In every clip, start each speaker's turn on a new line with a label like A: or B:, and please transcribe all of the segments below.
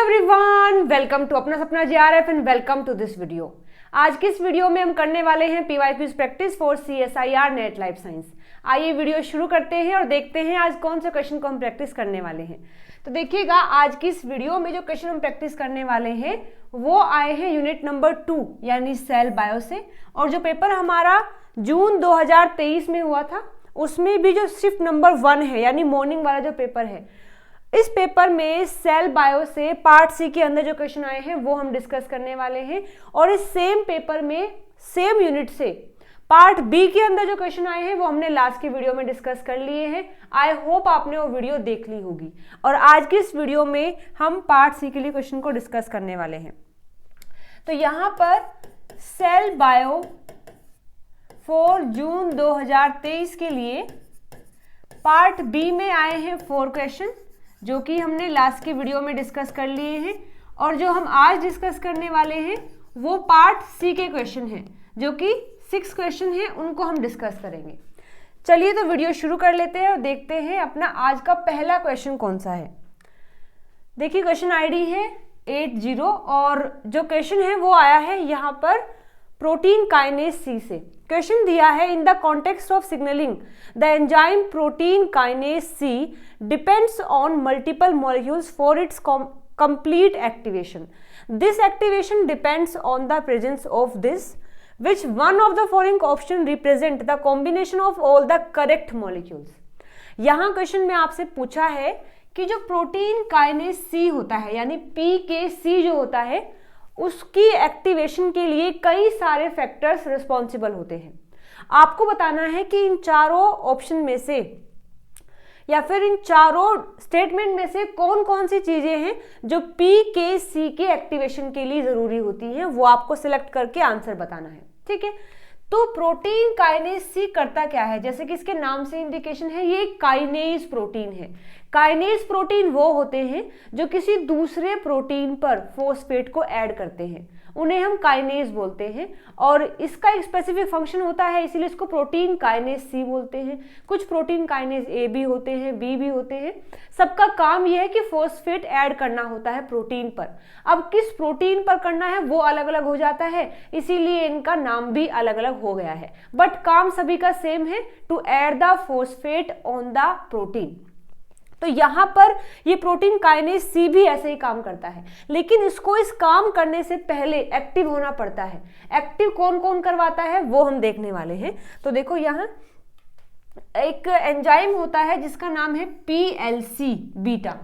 A: Everyone, welcome to अपना सपना JRF and welcome to this video. आज की इस वीडियो में हम करने वाले हैं PYQs practice for CSIR net life science. आइए वीडियो शुरू करते हैं और देखते हैं आज कौन से क्वेश्चन को हम प्रैक्टिस करने वाले हैं। तो देखिएगा, आज की इस वीडियो में जो क्वेश्चन हम प्रैक्टिस करने वाले हैं वो आए हैं यूनिट नंबर 2 यानी सेल बायो से। और जो पेपर हमारा जून 2023 में हुआ था उसमें भी जो शिफ्ट नंबर 1 है यानी मॉर्निंग वाला जो पेपर है, इस पेपर में सेल बायो से पार्ट सी के अंदर जो क्वेश्चन आए हैं वो हम डिस्कस करने वाले हैं। और इस सेम पेपर में सेम यूनिट से पार्ट बी के अंदर जो क्वेश्चन आए हैं वो हमने लास्ट की वीडियो में डिस्कस कर लिए हैं। आई होप आपने वो वीडियो देख ली होगी। और आज की इस वीडियो में हम पार्ट सी के लिए क्वेश्चन को डिस्कस करने वाले हैं। तो यहाँ पर सेल बायो 4 जून 2023 के लिए पार्ट बी में आए हैं 4 क्वेश्चन जो कि हमने लास्ट की वीडियो में डिस्कस कर लिए हैं। और जो हम आज डिस्कस करने वाले हैं वो पार्ट सी के क्वेश्चन हैं जो कि 6 क्वेश्चन हैं, उनको हम डिस्कस करेंगे। चलिए तो वीडियो शुरू कर लेते हैं और देखते हैं अपना आज का पहला क्वेश्चन कौन सा है। देखिए, क्वेश्चन आईडी है 80 और जो क्वेश्चन है वो आया है यहाँ पर प्रोटीन काइनेज सी से। क्वेश्चन दिया है, in the context of signalling the enzyme protein kinase see depends on multiple molecules for its complete activation. This activation depends on the presence of this. Which one of the following option represent the combination of all the correct molecules? यहाँ question में आपसे पूछा है कि जो protein kinase सी होता है यानी PKC जो होता है उसकी एक्टिवेशन के लिए कई सारे फैक्टर्स रिस्पॉन्सिबल होते हैं। आपको बताना है कि इन चारों ऑप्शन में से या फिर इन चारों स्टेटमेंट में से कौन कौन सी चीजें हैं जो PKC के एक्टिवेशन के लिए जरूरी होती हैं, वो आपको सिलेक्ट करके आंसर बताना है। ठीक है, तो प्रोटीन काइनेज सी करता क्या है, जैसे कि इसके नाम से इंडिकेशन है, ये काइनेज प्रोटीन है। काइनेज प्रोटीन वो होते हैं जो किसी दूसरे प्रोटीन पर फॉस्फेट को ऐड करते हैं, उन्हें हम काइनेज बोलते हैं। और इसका एक स्पेसिफिक फंक्शन होता है, इसीलिए इसको प्रोटीन काइनेज सी बोलते हैं। कुछ प्रोटीन काइनेज ए भी होते हैं, बी भी होते हैं। सबका काम यह है कि फॉस्फेट ऐड करना होता है प्रोटीन पर। अब किस प्रोटीन पर करना है वो अलग अलग हो जाता है, इसीलिए इनका नाम भी अलग अलग हो गया है, बट काम सभी का सेम है, to add the phosphate on the protein. तो यहां पर ये प्रोटीन काइनेज सी भी ऐसे ही काम करता है, लेकिन इसको इस काम करने से पहले एक्टिव होना पड़ता है। एक्टिव कौन कौन करवाता है वो हम देखने वाले हैं। तो देखो, यहाँ एक एंजाइम होता है जिसका नाम है PLC बीटा।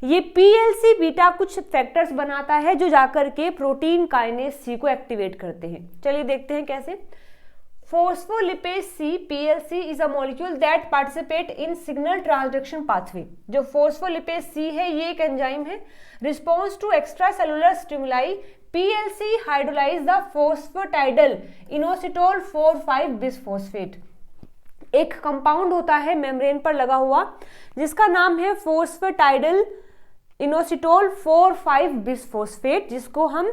A: ये PLC बीटा कुछ फैक्टर्स बनाता है जो जाकर के प्रोटीन काइनेज सी को एक्टिवेट करते हैं। चलिए देखते हैं कैसे। Phospholipase C PLC is a molecule that participate in signal transduction pathway. जो फॉस्फोलिपेज C है ये एक एंजाइम है। Response to extra cellular stimuli PLC hydrolyse the phosphatidyl inositol 4,5 bisphosphate. एक कंपाउंड होता है मेम्ब्रेन पर लगा हुआ जिसका नाम है फॉस्फेटाइडल इनोसिटोल 4,5 बिसफॉस्फेट, जिसको हम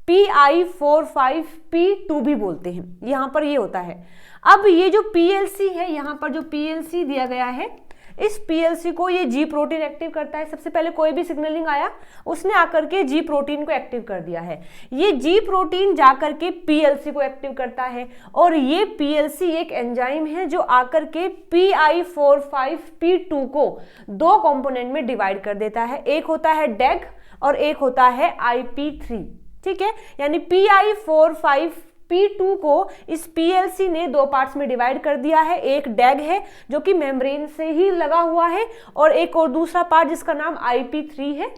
A: PI45P2 भी बोलते हैं। यहाँ पर ये होता है। अब ये जो PLC है, यहाँ पर जो PLC दिया गया है, इस PLC को ये G प्रोटीन एक्टिव करता है। सबसे पहले कोई भी सिग्नलिंग आया उसने आकर के G प्रोटीन को एक्टिव कर दिया है। ये G प्रोटीन जाकर के PLC को एक्टिव करता है और ये PLC एक एंजाइम है जो आकर के PI45P2 को 2 कंपोनेंट में डिवाइड कर देता है। एक होता है DAG और एक होता है IP3। ठीक है, यानी PI45P2 को इस PLC ने 2 पार्ट्स में डिवाइड कर दिया है। एक डैग है जो कि मेम्ब्रेन से ही लगा हुआ है और एक और दूसरा पार्ट जिसका नाम IP3 है,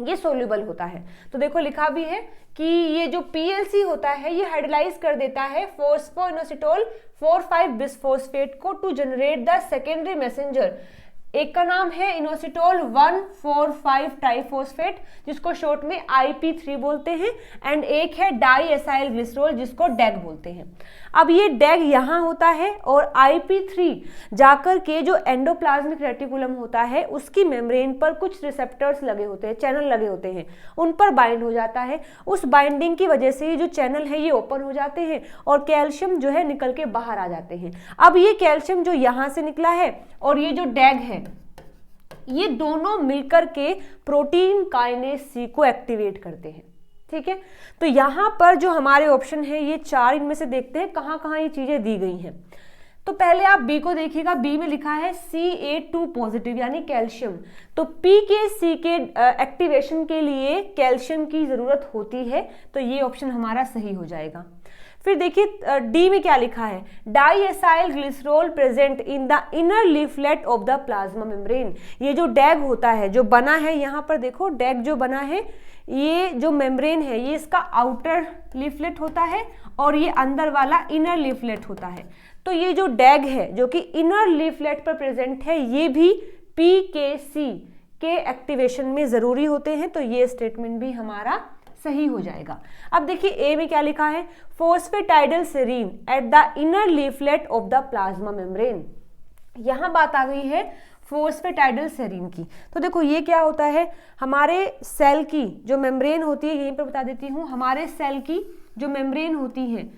A: ये सोल्यूबल होता है। तो देखो लिखा भी है कि ये जो PLC होता है ये हाइड्रोलाइज कर देता है फॉस्फोइनोसिटोल 4,5 बिसफॉस्फेट को to generate the secondary messenger. एक का नाम है इनोसिटोल 1,4,5 ट्राइफॉस्फेट जिसको शॉर्ट में IP3 बोलते हैं, एंड एक है डाई एसाइल ग्लिसरॉल जिसको डैग बोलते हैं। अब ये डैग यहाँ होता है और IP3 जाकर के जो एंडोप्लाज्मिक रेटिकुलम होता है उसकी मेम्ब्रेन पर कुछ रिसेप्टर्स लगे होते हैं, चैनल लगे होते हैं, उन पर बाइंड हो जाता है। उस बाइंडिंग की वजह से ये जो चैनल है ये ओपन हो जाते हैं और कैल्शियम जो है निकल के बाहर आ जाते हैं। अब ये कैल्शियम जो यहाँ से निकला है और ये जो डैग है ये दोनों मिलकर के प्रोटीन काइनेज सी को एक्टिवेट करते हैं। ठीक है, तो यहाँ पर जो हमारे ऑप्शन है ये 4, इनमें से देखते हैं कहाँ कहाँ ये चीजें दी गई हैं। तो पहले आप बी को देखिएगा, बी में लिखा है Ca2 पॉजिटिव यानी कैल्शियम। तो PKC के एक्टिवेशन के लिए कैल्शियम की जरूरत होती है, तो ये ऑप्शन हमारा सही हो जाएगा। फिर देखिए डी में क्या लिखा है, diacyl glycerol present in the inner leaflet of the plasma membrane. ये जो डैग होता है, जो बना है यहाँ पर देखो, डैग जो बना है, ये जो मेम्ब्रेन है ये इसका आउटर लीफलेट होता है और ये अंदर वाला इनर लीफलेट होता है। तो ये जो डैग है जो कि इनर लीफलेट पर प्रेजेंट है, ये भी PKC के एक्टिवेशन में जरूरी होते हैं, तो ये स्टेटमेंट भी हमारा सही हो जाएगा। अब देखिए ए में क्या लिखा है, फॉस्फेटाइडल serine eight the inner leaflet of the plasma membrane. यहां बात आ गई है फॉस्फेटाइडल सेरीन की। तो देखो ये क्या होता है, हमारे सेल की जो मेम्ब्रेन होती है, यहीं पर बता देती हूँ, हमारे सेल की जो मेम्ब्रेन होती है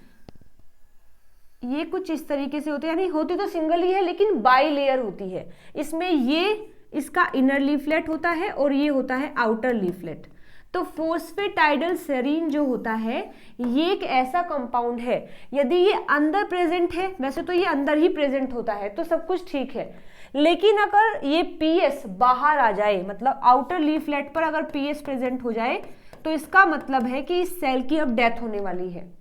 A: ये कुछ इस तरीके से होती है, यानी होती तो सिंगल ही है लेकिन बाई लेयर होती है। इसमें ये इसका इनर लीफलेट होता है और ये होता है आउटर लीफलेट। तो फॉस्फेटाइडल सेरीन जो होता है ये एक ऐसा कंपाउंड है, यदि ये अंदर प्रेजेंट है, वैसे तो ये अंदर ही प्रेजेंट होता है तो सब कुछ ठीक है, लेकिन अगर ये PS बाहर आ जाए, मतलब आउटर लीफलेट पर अगर PS प्रेजेंट हो जाए, तो इसका मतलब है कि इस सेल की अब डेथ होने वाली है।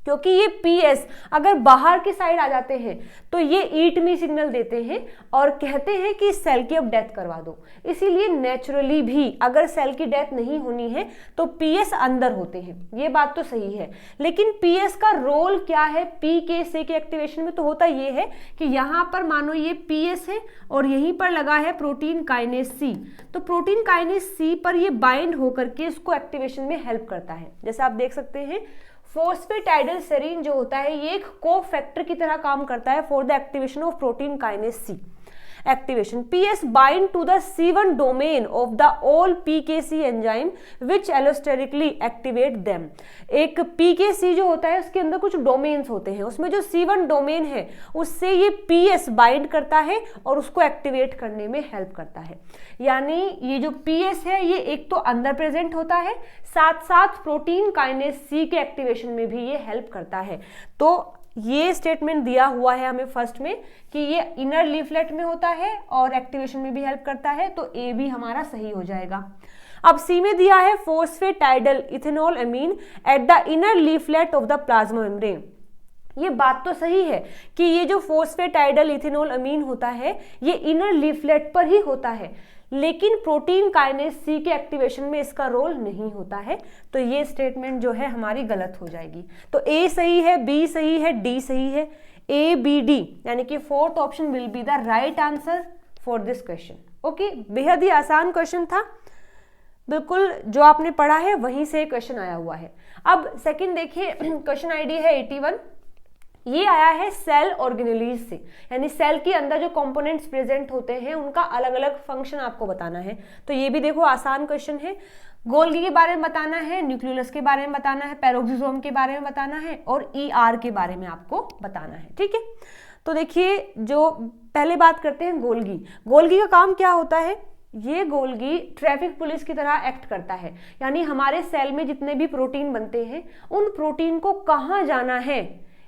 A: क्योंकि ये PS अगर बाहर की साइड आ जाते हैं तो ये ईट मी सिग्नल देते हैं और कहते हैं कि इस सेल की अब डेथ करवा दो। इसीलिए नेचुरली भी अगर सेल की डेथ नहीं होनी है तो PS अंदर होते हैं, ये बात तो सही है। लेकिन PS का रोल क्या है PKC के एक्टिवेशन में, तो होता ये है कि यहाँ पर मानो ये PS है और यहीं पर लगा है प्रोटीन काइनेज C, तो प्रोटीन काइनेज C पर ये बाइंड होकर के इसको एक्टिवेशन में हेल्प करता है। जैसे आप देख सकते हैं फॉस्फेटाइडल सेरीन जो होता है ये एक कोफैक्टर की तरह काम करता है for the activation of protein kinase C activation. PS bind to the C1 domain of the all PKC enzyme which allosterically activate them. एक PKC जो होता है उसके अंदर कुछ डोमेन्स होते हैं, उसमें जो C1 डोमेन है उससे ये PS बाइंड करता है और उसको एक्टिवेट करने में हेल्प करता है। यानी ये जो PS है ये एक तो अंदर प्रेजेंट होता है, साथ साथ प्रोटीन काइनेज C के एक्टिवेशन में भी ये हेल्प करता है। तो ये स्टेटमेंट दिया हुआ है हमें फर्स्ट में कि ये इनर लीफलेट में होता है और एक्टिवेशन में भी हेल्प करता है, तो ए भी हमारा सही हो जाएगा। अब सी में दिया है phosphatidyl ethanol amine at the inner leaflet of the plasma membrane. ये बात तो सही है कि ये जो फॉस्फेटाइडल इथेनॉल अमीन होता है ये इनर लीफलेट पर ही होता है, लेकिन प्रोटीन काइनेज C के एक्टिवेशन में इसका रोल नहीं होता है, तो ये स्टेटमेंट जो है हमारी गलत हो जाएगी। तो ए सही है, बी सही है, डी सही है, ABD यानी कि fourth option will be the right answer for this question. Okay, बेहद ही आसान क्वेश्चन था, बिल्कुल जो आपने पढ़ा है वहीं से क्वेश्चन आया हुआ है। अब सेकंड देखिए, क्वेश्चन आईडी है 81, ये आया है सेल ऑर्गेनेलीज से, यानी सेल के अंदर जो कंपोनेंट्स प्रेजेंट होते हैं उनका अलग अलग फंक्शन आपको बताना है। तो ये भी देखो आसान क्वेश्चन है, गोल्गी के बारे में बताना है, न्यूक्लियस के बारे में बताना है, पेरोक्सिसोम के बारे में बताना है और ER के बारे में आपको बताना है। ठीक है, तो देखिए जो पहले बात करते हैं गोल्गी। गोल्गी का काम क्या होता है, ये गोल्गी ट्रैफिक पुलिस की तरह एक्ट करता है, यानी हमारे सेल में जितने भी प्रोटीन बनते हैं उन प्रोटीन को कहाँ जाना है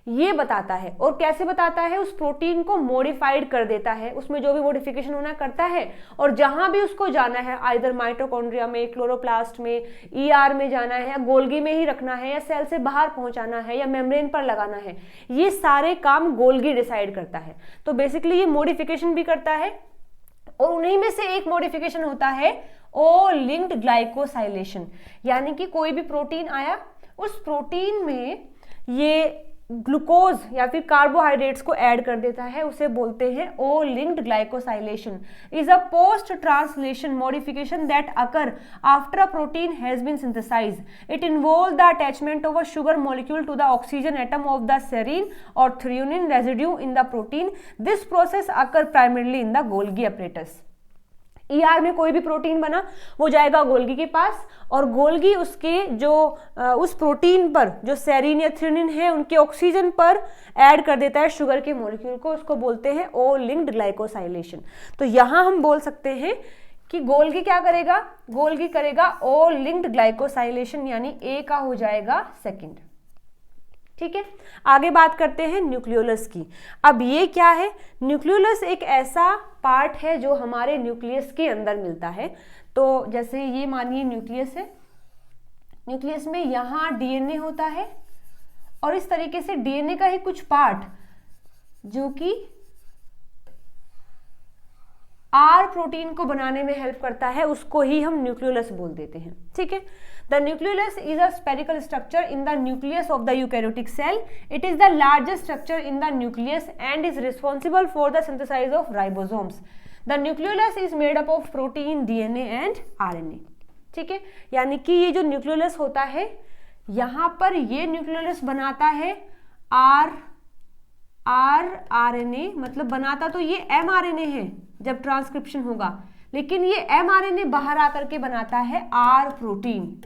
A: ये बताता है। और कैसे बताता है, उस प्रोटीन को मॉडिफाइड कर देता है, उसमें जो भी मॉडिफिकेशन होना करता है, और जहां भी उसको जाना है, आइदर माइटोकॉन्ड्रिया में, क्लोरोप्लास्ट में, ER में जाना है, या गोल्गी में ही रखना है, या सेल से बाहर पहुंचाना है, या मेम्ब्रेन पर लगाना है, ये सारे काम गोल्गी डिसाइड करता है। तो बेसिकली ये मॉडिफिकेशन भी करता है, और उन्हीं में से एक मॉडिफिकेशन होता है ओ लिंक्ड ग्लाइकोसाइलेशन, यानी कि कोई भी प्रोटीन आया, उस प्रोटीन में ये ग्लूकोज या फिर कार्बोहाइड्रेट्स को ऐड कर देता है, उसे बोलते हैं O linked glycosylation. Is a post translational modification that occur after a protein has been synthesized. It involve the attachment of a sugar molecule to the oxygen atom of the serine or threonine residue in the protein. This process occur primarily in the Golgi apparatus। ER में कोई भी protein बना वो जाएगा Golgi के पास, और Golgi उसके जो उस प्रोटीन पर जो सेरीन या थ्रेनिन है उनके ऑक्सीजन पर ऐड कर देता है शुगर के मॉलिक्यूल को, उसको बोलते हैं ओ लिंक्ड ग्लाइकोसाइलेशन। तो यहां हम बोल सकते हैं कि गोल्गी क्या करेगा, गोल्गी करेगा ओ लिंक्ड ग्लाइकोसाइलेशन, यानी ए का हो जाएगा सेकंड। ठीक है, आगे बात करते हैं न्यूक्लियोलस की। अब ये क्या है, न्यूक्लियोलस एक ऐसा पार्ट है जो हमारे न्यूक्लियस के अंदर मिलता है। तो जैसे ये मानिए न्यूक्लियस है, न्यूक्लियस में यहाँ DNA होता है, और इस तरीके से DNA का ही कुछ पार्ट जो कि R प्रोटीन को बनाने में हेल्प करता है, उसको ही हम न्यूक्लियोलस बोल देते हैं। ठीक है, the nucleolus is a spherical structure in the nucleus of the eukaryotic cell. It is the largest structure in the nucleus and is responsible for the synthesize of ribosomes. The nucleolus is made up of protein, DNA and RNA। ठीक है, यानी कि ये जो nucleolus होता है, यहां पर ये न्यूक्लियोलस बनाता है RNA, मतलब बनाता तो ये mRNA है जब ट्रांसक्रिप्शन होगा, लेकिन ये mRNA बाहर आकर के बनाता है R प्रोटीन,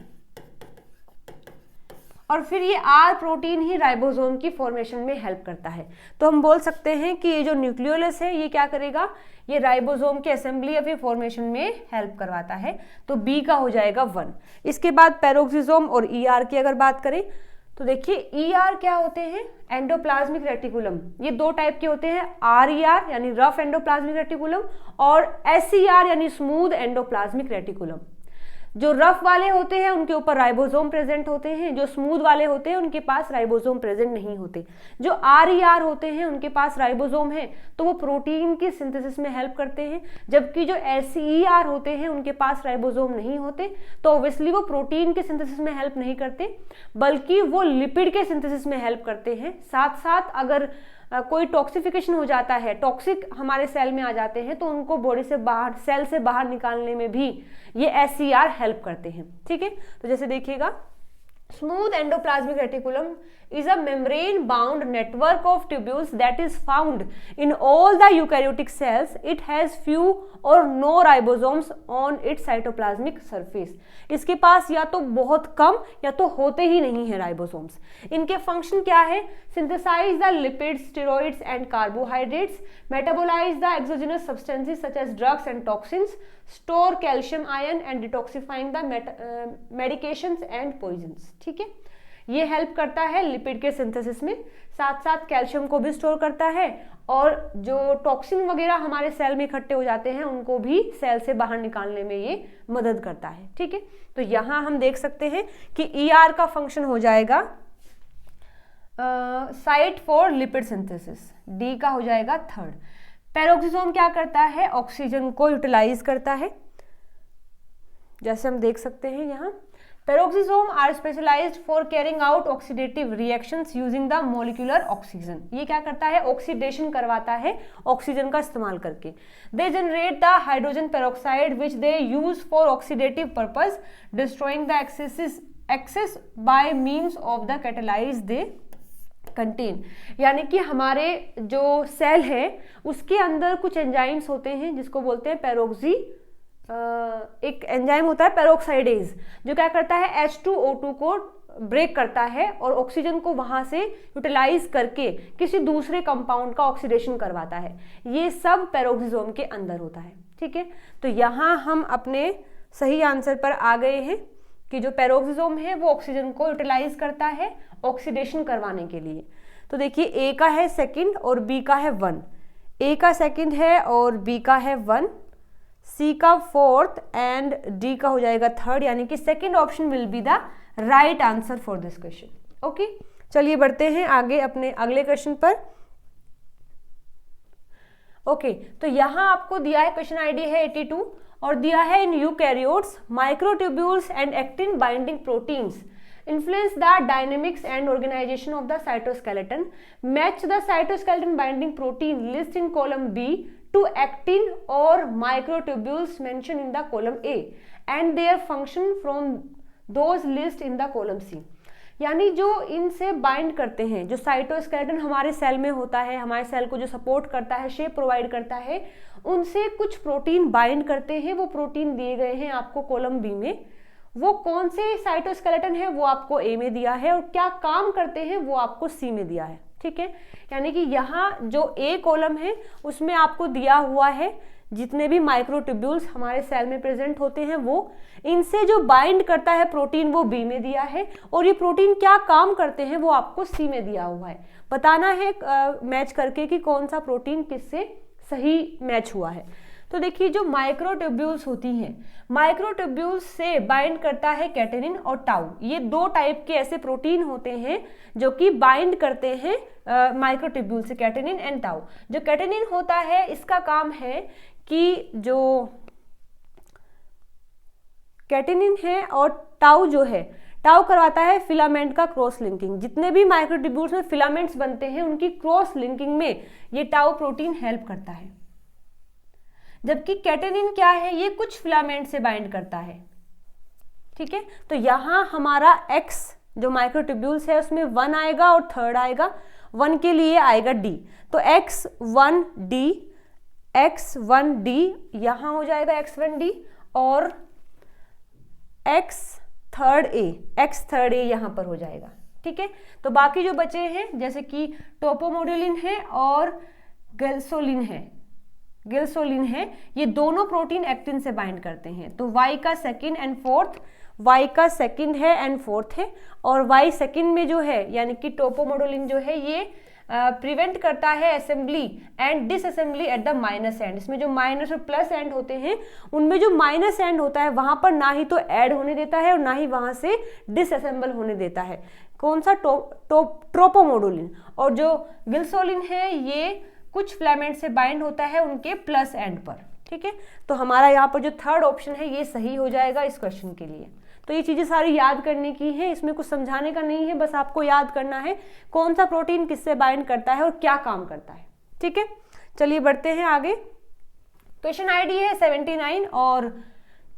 A: और फिर ये R प्रोटीन ही राइबोसोम की फॉर्मेशन में हेल्प करता है। तो हम बोल सकते हैं कि ये जो न्यूक्लियोलस है ये क्या करेगा, ये राइबोसोम के असेंबली या फिर फॉर्मेशन में हेल्प करवाता है। तो B का हो जाएगा 1। इसके बाद पेरोक्सिसोम और ER की अगर बात करें तो देखिए ER क्या होते हैं, एंडोप्लाज्मिक रेटिकुलम। ये दो टाइप के होते हैं, RER यानी रफ एंडोप्लाज्मिक रेटिकुलम, और SER यानी स्मूथ एंडोप्लाज्मिक रेटिकुलम। जो रफ वाले होते हैं उनके ऊपर राइबोसोम प्रेजेंट होते हैं, जो स्मूथ वाले होते हैं उनके पास राइबोसोम प्रेजेंट नहीं होते। जो RER होते हैं उनके पास राइबोसोम है, तो वो प्रोटीन की सिंथेसिस में हेल्प करते हैं, जबकि जो SER होते हैं उनके पास राइबोसोम नहीं होते, तो ऑब्वियसली वो प्रोटीन के सिंथेसिस में हेल्प नहीं करते, बल्कि वो लिपिड के सिंथेसिस में हेल्प करते हैं। साथ साथ अगर कोई टॉक्सिफिकेशन हो जाता है, टॉक्सिक हमारे सेल में आ जाते हैं, तो उनको बॉडी से बाहर, सेल से बाहर निकालने में भी ये SER हेल्प करते हैं। ठीक है, तो जैसे देखिएगा, smooth endoplasmic reticulum is a membrane bound network of tubules that is found in all the eukaryotic cells. It has few or no ribosomes on its cytoplasmic surface. इसके पास या तो बहुत कम या तो होते ही नहीं है राइबोसोम्स। इनके फंक्शन क्या है, synthesise the lipids, steroids and carbohydrates, metabolise the exogenous substances such as drugs and toxins, store calcium ion and detoxifying the medications and poisons. ठीक है, ये हेल्प करता है लिपिड के सिंथेसिस में, साथ साथ कैल्शियम को भी स्टोर करता है, और जो टॉक्सिन वगैरह हमारे सेल में इकट्ठे हो जाते हैं उनको भी सेल से बाहर निकालने में ये मदद करता है। ठीक है, तो यहां हम देख सकते हैं कि ER का फंक्शन हो जाएगा site for lipid synthesis, D का हो जाएगा 3rd। पेरोक्सिसोम क्या करता है, ऑक्सीजन को यूटिलाइज करता है, जैसे हम देख सकते हैं यहाँ। Peroxisome are specialised for carrying out oxidative reactions using the molecular oxygen. ये क्या करता है, ऑक्सीडेशन करवाता है ऑक्सीजन का इस्तेमाल करके। They generate the hydrogen peroxide which they use for oxidative purpose, destroying the excess by means of the catalase they contain. यानी कि हमारे जो सेल है उसके अंदर कुछ एंजाइम्स होते हैं जिसको बोलते हैं पेरोक्सी, एक एंजाइम होता है पेरोक्साइडेज, जो क्या करता है H2O2 को ब्रेक करता है और ऑक्सीजन को वहां से यूटिलाइज करके किसी दूसरे कंपाउंड का ऑक्सीडेशन करवाता है। ये सब पेरोक्सिसोम के अंदर होता है। ठीक है, तो यहां हम अपने सही आंसर पर आ गए हैं कि जो पेरोक्सिसोम है वो ऑक्सीजन को यूटिलाइज करता है ऑक्सीडेशन करवाने के लिए। तो देखिए A का है 2nd और B का है 1, A का 2nd है और B का है 1, C का 4th एंड D का हो जाएगा 3rd, यानी कि 2nd option will be the right answer for this question. Okay, चलिए बढ़ते हैं आगे अपने अगले क्वेश्चन पर। ओके, तो यहां आपको दिया है, क्वेश्चन आईडी है 82 और दिया है in eukaryotes microtubules and actin binding proteins influence the dynamics and organization of the cytoskeleton. Match the cytoskeleton binding protein list in column B to actin or microtubules mentioned in the column A and their function from those list in the column C. यानी जो इनसे bind करते हैं, जो cytoskeleton हमारे cell में होता है, हमारे सेल को जो सपोर्ट करता है, शेप प्रोवाइड करता है, उनसे कुछ प्रोटीन बाइंड करते हैं। वो प्रोटीन दिए गए हैं आपको कॉलम बी में। वो कौन से साइटोस्केलेटन है वो आपको ए में दिया है, और क्या काम करते हैं वो आपको सी में दिया है। ठीक है, यानी कि यहाँ जो ए कॉलम है उसमें आपको दिया हुआ है जितने भी माइक्रोट्यूब्यूल्स हमारे सेल में प्रेजेंट होते हैं वो, इनसे जो बाइंड करता है प्रोटीन वो बी में दिया है, और ये प्रोटीन क्या काम करते हैं वो आपको सी में दिया हुआ है। बताना है मैच करके कि कौन सा प्रोटीन किससे सही मैच हुआ है। तो देखिए जो माइक्रोट्यूब्यूल्स होती हैं, माइक्रोट्यूब्यूल्स से बाइंड करता है कैटेनिन और टाउ। ये दो टाइप के ऐसे प्रोटीन होते हैं जो कि बाइंड करते हैं माइक्रोट्यूब्यूल से, कैटेनिन एंड टाउ। जो कैटेनिन होता है इसका काम है कि जो कैटेनिन है और टाउ जो है, टाउ करवाता है फिलामेंट का क्रॉस लिंकिंग। जितने भी माइक्रोट्यूब्यूल्स में फिलामेंट्स बनते हैं उनकी क्रॉस लिंकिंग में ये टाउ प्रोटीन हेल्प करता है। जबकि कैटेनिन क्या है, ये कुछ फिलामेंट से बाइंड करता है। ठीक है, तो यहां हमारा X जो माइक्रोट्यूब्यूल्स है उसमें 1 आएगा और थर्ड आएगा, 1 के लिए आएगा D, तो X1D, X1D यहां हो जाएगा X1D, और X थर्ड A यहां पर हो जाएगा। ठीक है, तो बाकी जो बचे हैं जैसे कि टोपोमोड्यूलिन है और गिल्सोलिन है, ये दोनों प्रोटीन एक्टिन से बाइंड करते हैं। तो Y का सेकंड एंड फोर्थ, Y का सेकंड है एंड फोर्थ है, और Y सेकंड में जो है यानी कि टोपोमोडोलिन जो है ये प्रिवेंट करता है assembly and disassembly at the minus and. इसमें जो माइनस और प्लस एंड होते हैं उनमें जो माइनस एंड होता है वहां पर ना ही तो ऐड होने देता है और ना ही वहां से डिसअसेंबल होने देता है। कौन सा? ट्रोपोमोडोलिन। और जो गिल्सोलिन है ये कुछ फिलामेंट से बाइंड होता है उनके प्लस एंड पर। ठीक है, तो हमारा यहाँ पर जो थर्ड ऑप्शन है ये सही हो जाएगा इस क्वेश्चन के लिए। तो ये चीजें सारी याद करने की है, इसमें कुछ समझाने का नहीं है, बस आपको याद करना है कौन सा प्रोटीन किससे बाइंड करता है और क्या काम करता है। ठीक है, चलिए बढ़ते हैं आगे। क्वेश्चन आईडी है 79 और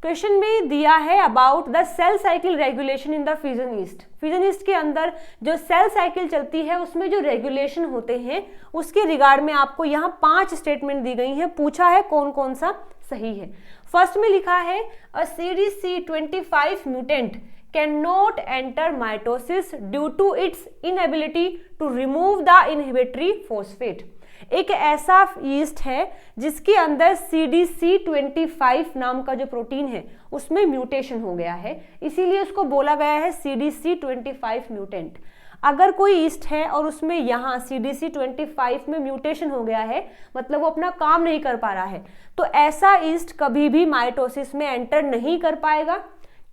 A: क्वेश्चन में दिया है about the cell cycle regulation in the fusion yeast. Fusion yeast के अंदर जो सेल साइकिल चलती है उसमें जो रेगुलेशन होते हैं उसके रिगार्ड में आपको यहाँ 5 स्टेटमेंट दी गई हैं। पूछा है कौन कौन सा सही है। फर्स्ट में लिखा है a CD25 mutant can not enter mitosis due to its inability to remove the inhibitory phosphate. एक ऐसा यीस्ट है जिसके अंदर CDC25 नाम का जो प्रोटीन है उसमें म्यूटेशन हो गया है, इसीलिए उसको बोला गया है CDC25 म्यूटेंट। अगर कोई यीस्ट है और उसमें यहाँ CDC25 में म्यूटेशन हो गया है, मतलब वो अपना काम नहीं कर पा रहा है, तो ऐसा यीस्ट कभी भी माइटोसिस में एंटर नहीं कर पाएगा।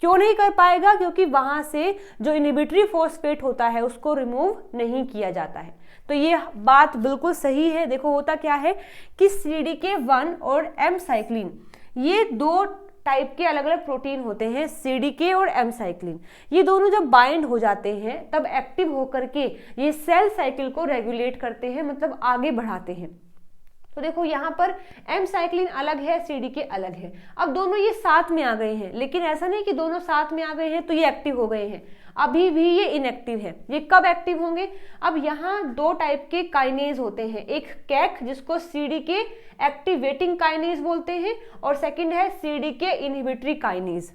A: क्यों नहीं कर पाएगा? क्योंकि वहां से जो इनहिबिटरी फॉस्फेट होता है उसको रिमूव नहीं किया जाता है। तो ये बात बिल्कुल सही है। देखो होता क्या है कि CDK1 और M साइक्लिन ये दो टाइप के अलग अलग प्रोटीन होते हैं, CDK और M साइक्लिन। ये दोनों जब बाइंड हो जाते हैं तब एक्टिव होकर के ये सेल साइकिल को रेगुलेट करते हैं, मतलब आगे बढ़ाते हैं। तो देखो यहाँ पर M साइक्लिन अलग है, CDK अलग है। अब दोनों ये साथ में आ गए हैं, लेकिन ऐसा नहीं कि दोनों साथ में आ गए हैं तो ये एक्टिव हो गए हैं, अभी भी ये इनएक्टिव है। ये कब एक्टिव होंगे? अब यहाँ दो टाइप के काइनेज होते हैं, एक कैक जिसको CDK एक्टिवेटिंग काइनेज बोलते हैं और सेकंड है CDK इनहिबिटरी काइनेज,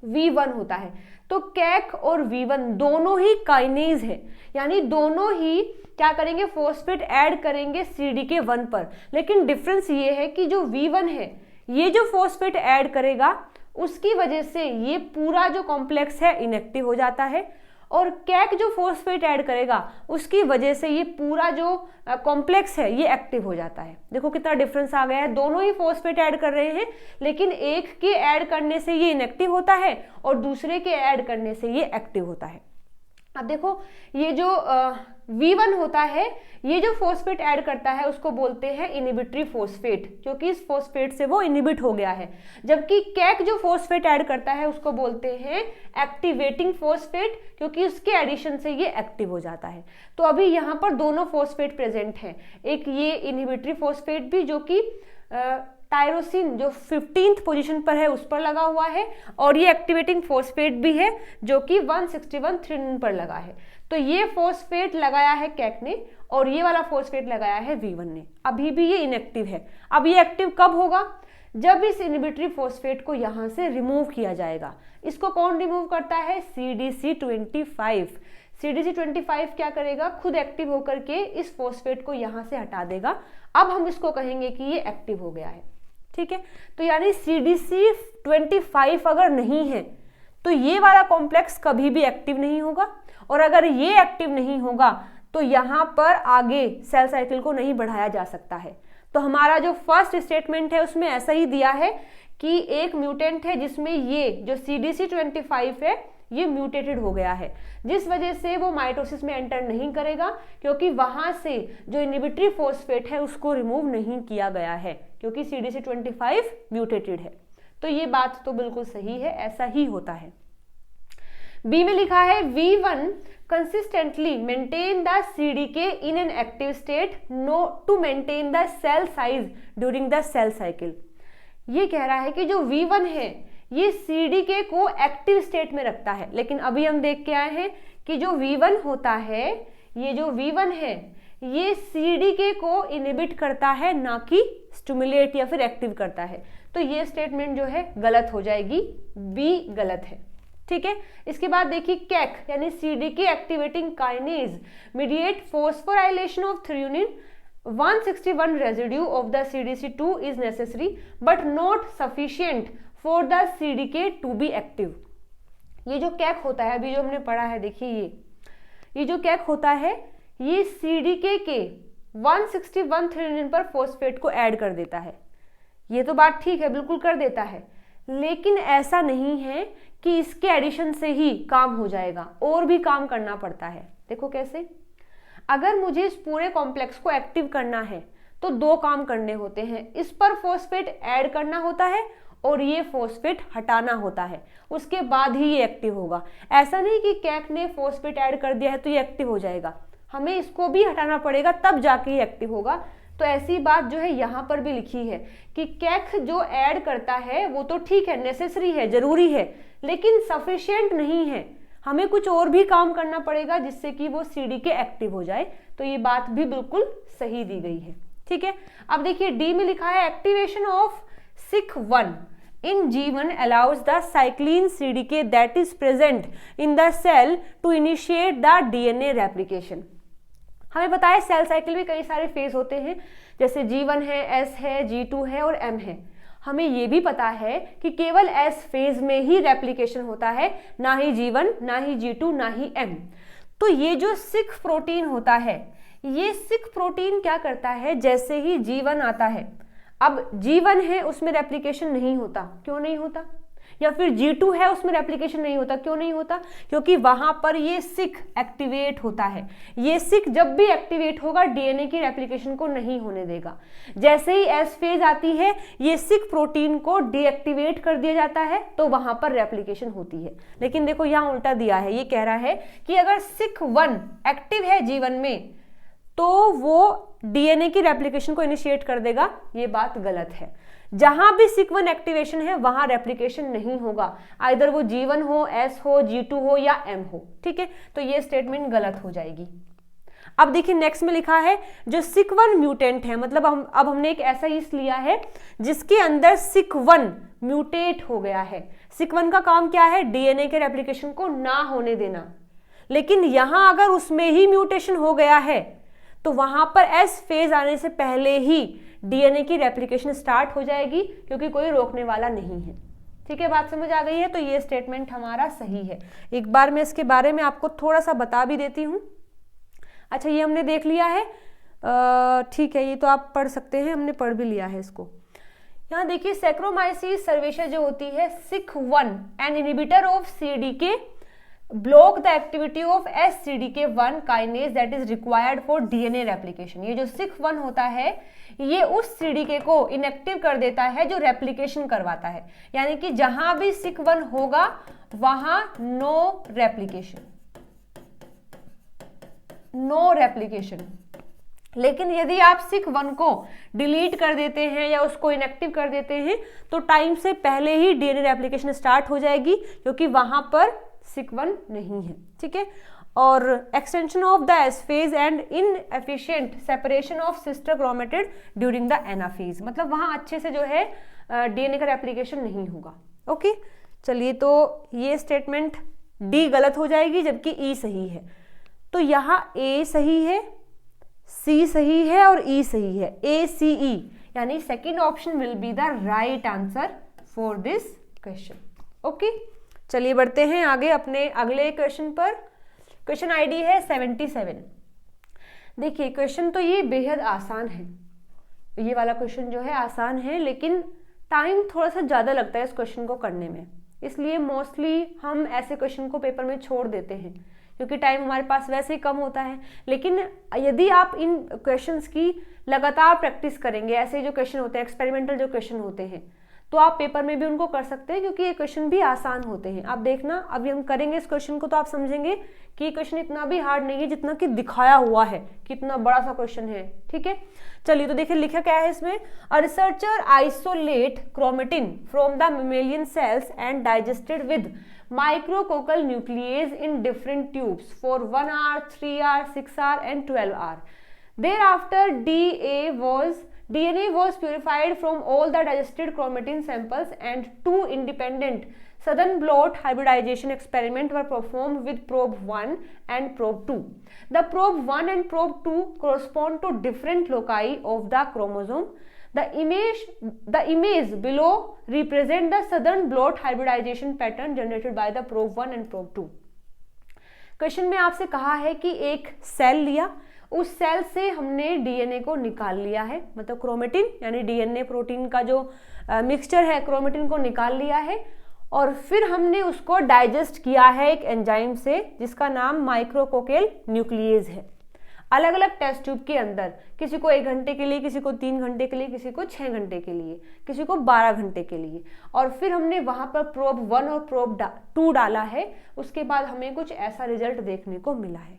A: V1 होता है। तो कैक और V1 दोनों ही काइनेज है, यानी दोनों ही क्या करेंगे, फॉस्फेट ऐड करेंगे CDK1 पर। लेकिन डिफरेंस ये है कि जो V1 है ये जो फॉस्फेट ऐड करेगा उसकी वजह से ये पूरा जो कॉम्प्लेक्स है इनएक्टिव हो जाता है, और कैक जो फॉस्फेट ऐड करेगा उसकी वजह से ये पूरा जो कॉम्प्लेक्स है ये एक्टिव हो जाता है। देखो कितना डिफरेंस आ गया है, दोनों ही फॉस्फेट ऐड कर रहे हैं, लेकिन एक के ऐड करने से ये इनएक्टिव होता है और दूसरे के ऐड करने से ये एक्टिव होता है। अब देखो ये जो V1 होता है, ये जो फॉस्फेट ऐड करता है उसको बोलते हैं इनहिबिटरी फॉस्फेट, क्योंकि इस फॉस्फेट से वो इनहिबिट हो गया है। जबकि कैक जो फॉस्फेट ऐड करता है उसको बोलते हैं एक्टिवेटिंग फॉस्फेट, क्योंकि उसके एडिशन से ये एक्टिव हो जाता है। तो अभी यहाँ पर दोनों फॉस्फेट प्रेजेंट हैं, एक ये इनहिबिटरी फॉस्फेट भी जो कि टायरोसिन जो 15th पोजीशन पर है उस पर लगा हुआ है, और ये एक्टिवेटिंग फॉस्फेट भी है जो कि 161 थ्रेओनीन पर लगा है। तो ये फॉस्फेट लगाया है कैक ने और ये वाला फॉस्फेट लगाया है V1 ने। अभी भी ये इनएक्टिव है। अब ये एक्टिव कब होगा? जब इस इनहिबिटरी फॉस्फेट को यहां से रिमूव किया जाएगा। इसको कौन रिमूव करता है? CDC25। CDC25 क्या करेगा? खुद एक्टिव होकर के इस फॉस्फेट को यहां से हटा देगा। अब हम इसको कहेंगे कि ये एक्टिव हो गया है। ठीक है, तो यानी CDC25 अगर नहीं है तो ये वाला कॉम्प्लेक्स कभी भी एक्टिव नहीं होगा, और अगर ये एक्टिव नहीं होगा तो यहां पर आगे सेल साइकिल को नहीं बढ़ाया जा सकता है। तो हमारा जो फर्स्ट स्टेटमेंट है उसमें ऐसा ही दिया है कि एक म्यूटेंट है जिसमें ये जो CDC25 है ये म्यूटेटेड हो गया है, जिस वजह से वो माइटोसिस में एंटर नहीं करेगा, क्योंकि वहां से जो इनहिबिटरी फॉस्फेट है उसको रिमूव नहीं किया गया है, क्योंकि CDC25 म्यूटेटेड है। तो ये बात तो बिल्कुल सही है, ऐसा ही होता है। बी में लिखा है V1 consistently maintain the CDK in an active state to maintain the cell size during the cell cycle। ये कह रहा है कि जो V1 है ये CDK को एक्टिव स्टेट में रखता है, लेकिन अभी हम देख के आए हैं कि जो V1 होता है, ये जो V1 है ये CDK को इनहिबिट करता है, ना कि स्टिमुलेट या फिर एक्टिव करता है। तो ये स्टेटमेंट जो है गलत हो जाएगी, बी गलत है। ठीक है, इसके बाद देखिए कैक यानी CDK activating kinase mediate phosphorylation of threonine 161 residue of the CDC2 is necessary but not sufficient for the CDK to be active. ये जो कैक होता है, अभी जो हमने पढ़ा है, देखिए ये जो कैक होता है ये CDK के 161 थ्रेओनीन पर फॉस्फेट को ऐड कर देता है। ये तो बात ठीक है, बिल्कुल कर देता है, लेकिन ऐसा नहीं है कि इसके एडिशन से ही काम हो जाएगा, और भी काम करना पड़ता है। देखो कैसे, अगर मुझे इस पूरे कॉम्प्लेक्स को एक्टिव करना है तो दो काम करने होते हैं, इस पर फॉस्फेट ऐड करना होता है और ये फॉस्फेट हटाना होता है, उसके बाद ही ये एक्टिव होगा। ऐसा नहीं कि कैक ने फॉस्फेट ऐड कर दिया है तो ये एक्टिव हो जाएगा, हमें इसको भी हटाना पड़ेगा तब जाके ये एक्टिव होगा। तो ऐसी बात जो है यहाँ पर भी लिखी है कि कैक जो ऐड करता है वो तो ठीक है, नेसेसरी है, जरूरी है, लेकिन सफिशिएंट नहीं है, हमें कुछ और भी काम करना पड़ेगा जिससे कि वो CDK एक्टिव हो जाए। तो ये बात भी बिल्कुल सही दी गई है। ठीक है, अब देखिए डी में लिखा है activation of SIK1 in G1 allows the cycline CDK that is present in the cell to initiate the DNA replication। हमें पता है सेल साइकिल में कई सारे फेज होते हैं, जैसे G1 है, S है, G2 है और M है। हमें ये भी पता है कि केवल S फेज में ही रेप्लिकेशन होता है, ना ही G1, ना ही G2, ना ही M। तो ये जो सिक प्रोटीन होता है, ये सिक प्रोटीन क्या करता है, जैसे ही G1 आता है, अब G1 है उसमें रेप्लिकेशन नहीं होता, क्यों नहीं होता? या फिर G2 है उसमें रेप्लिकेशन नहीं होता, क्यों नहीं होता? क्योंकि वहां पर ये सिक एक्टिवेट होता है। ये सिक जब भी एक्टिवेट होगा DNA की रेप्लिकेशन को नहीं होने देगा। जैसे ही S फेज आती है ये सिक प्रोटीन को डीएक्टिवेट कर दिया जाता है, तो वहां पर रेप्लिकेशन होती है। लेकिन देखो यहाँ उल्टा दिया है, ये कह रहा है कि अगर SIK1 एक्टिव है G1 में तो वो DNA की रेप्लिकेशन को इनिशिएट कर देगा। ये बात गलत है। जहां भी SIK1 एक्टिवेशन है वहां रेप्लिकेशन नहीं होगा, आइदर वो G1 हो, S हो, G2 हो या M हो। ठीक है, तो ये स्टेटमेंट गलत हो जाएगी। अब देखिए नेक्स्ट में लिखा है जो SIK1 म्यूटेंट है, मतलब अब हमने एक ऐसा ईस्ट लिया है जिसके अंदर SIK1 म्यूटेट हो गया है। SIK1 का काम क्या है? DNA के रेप्लिकेशन को ना होने देना। लेकिन यहां अगर उसमें ही म्यूटेशन हो गया है तो वहां पर S फेज आने से पहले ही DNA की रेप्लिकेशन स्टार्ट हो जाएगी, क्योंकि कोई रोकने वाला नहीं है। ठीक है, बात समझ आ गई है? तो ये स्टेटमेंट हमारा सही है। एक बार मैं इसके बारे में आपको थोड़ा सा बता भी देती हूँ। अच्छा, ये हमने देख लिया है, ठीक है, ये तो आप पढ़ सकते हैं, हमने पढ़ भी लिया है इसको। यहाँ देखिए सैक्रोमाइसिस सर्वेशा जो होती है SIK1 an inhibitor of CDK block the activity of SCDK1 kinase that is required for DNA replication। ये जो SIK1 होता है ये उस CDK को इनएक्टिव कर देता है जो रेप्लिकेशन करवाता है, यानी कि जहां भी SIK1 होगा वहां नो रेप्लिकेशन, लेकिन यदि आप सिक 1 को डिलीट कर देते हैं या उसको इनएक्टिव कर देते हैं तो टाइम से पहले ही डीएनए रेप्लिकेशन स्टार्ट हो जाएगी, क्योंकि वहां पर सिक 1 नहीं है। ठीक है, और extension of the S phase and inefficient separation of sister chromatid during the anaphase, मतलब वहां अच्छे से जो है डीएनए का रेप्लिकेशन नहीं होगा। ओके, चलिए, तो ये स्टेटमेंट डी गलत हो जाएगी जबकि ई सही है। तो यहाँ ए सही है, सी सही है और ई सही है, ए सी ई, यानी second option will be the right answer for this question. Okay, चलिए बढ़ते हैं आगे अपने अगले क्वेश्चन पर। क्वेश्चन आईडी है 77। देखिए, क्वेश्चन तो ये बेहद आसान है, ये वाला क्वेश्चन जो है आसान है, लेकिन टाइम थोड़ा सा ज़्यादा लगता है इस क्वेश्चन को करने में, इसलिए मोस्टली हम ऐसे क्वेश्चन को पेपर में छोड़ देते हैं क्योंकि टाइम हमारे पास वैसे ही कम होता है। लेकिन यदि आप इन क्वेश्चंस की लगातार प्रैक्टिस करेंगे, ऐसे जो क्वेश्चन होते हैं, एक्सपेरिमेंटल जो क्वेश्चन होते हैं, तो आप पेपर में भी उनको कर सकते हैं क्योंकि ये क्वेश्चन भी आसान होते हैं। आप देखना, अभी हम करेंगे इस क्वेश्चन को तो आप समझेंगे कि ये क्वेश्चन इतना भी हार्ड नहीं है जितना कि दिखाया हुआ है, कितना बड़ा सा क्वेश्चन है। ठीक है, चलिए, तो देखिए लिखा क्या है इसमें। A researcher isolate chromatin from the mammalian cells and digested with micrococal nuclease in different tubes for 1 hour, 3 hour, 6 hour and 12 hour. Thereafter, DNA was purified from all the digested chromatin samples and 2 independent southern blot hybridization experiments were performed with probe 1 and probe 2. The probe 1 and probe 2 correspond to different loci of the chromosome. The image below represent the southern blot hybridization pattern generated by the probe 1 and probe 2. Question में आपसे कहा है कि एक cell लिया, उस cell से हमने डीएनए को निकाल लिया है, मतलब क्रोमेटिन यानी डीएनए प्रोटीन का जो मिक्सचर है क्रोमेटिन को निकाल लिया है, और फिर हमने उसको डाइजेस्ट किया है एक एंजाइम से जिसका नाम माइक्रोकोकेल न्यूक्लियेज है। अलग अलग टेस्ट ट्यूब के अंदर, किसी को 1 घंटे के लिए, किसी को 3 घंटे के लिए, किसी को 6 घंटे के लिए, किसी को 12 घंटे के लिए, और फिर हमने वहां पर प्रोब 1 और प्रोब 2 डाला है। उसके बाद हमें कुछ ऐसा रिजल्ट देखने को मिला है।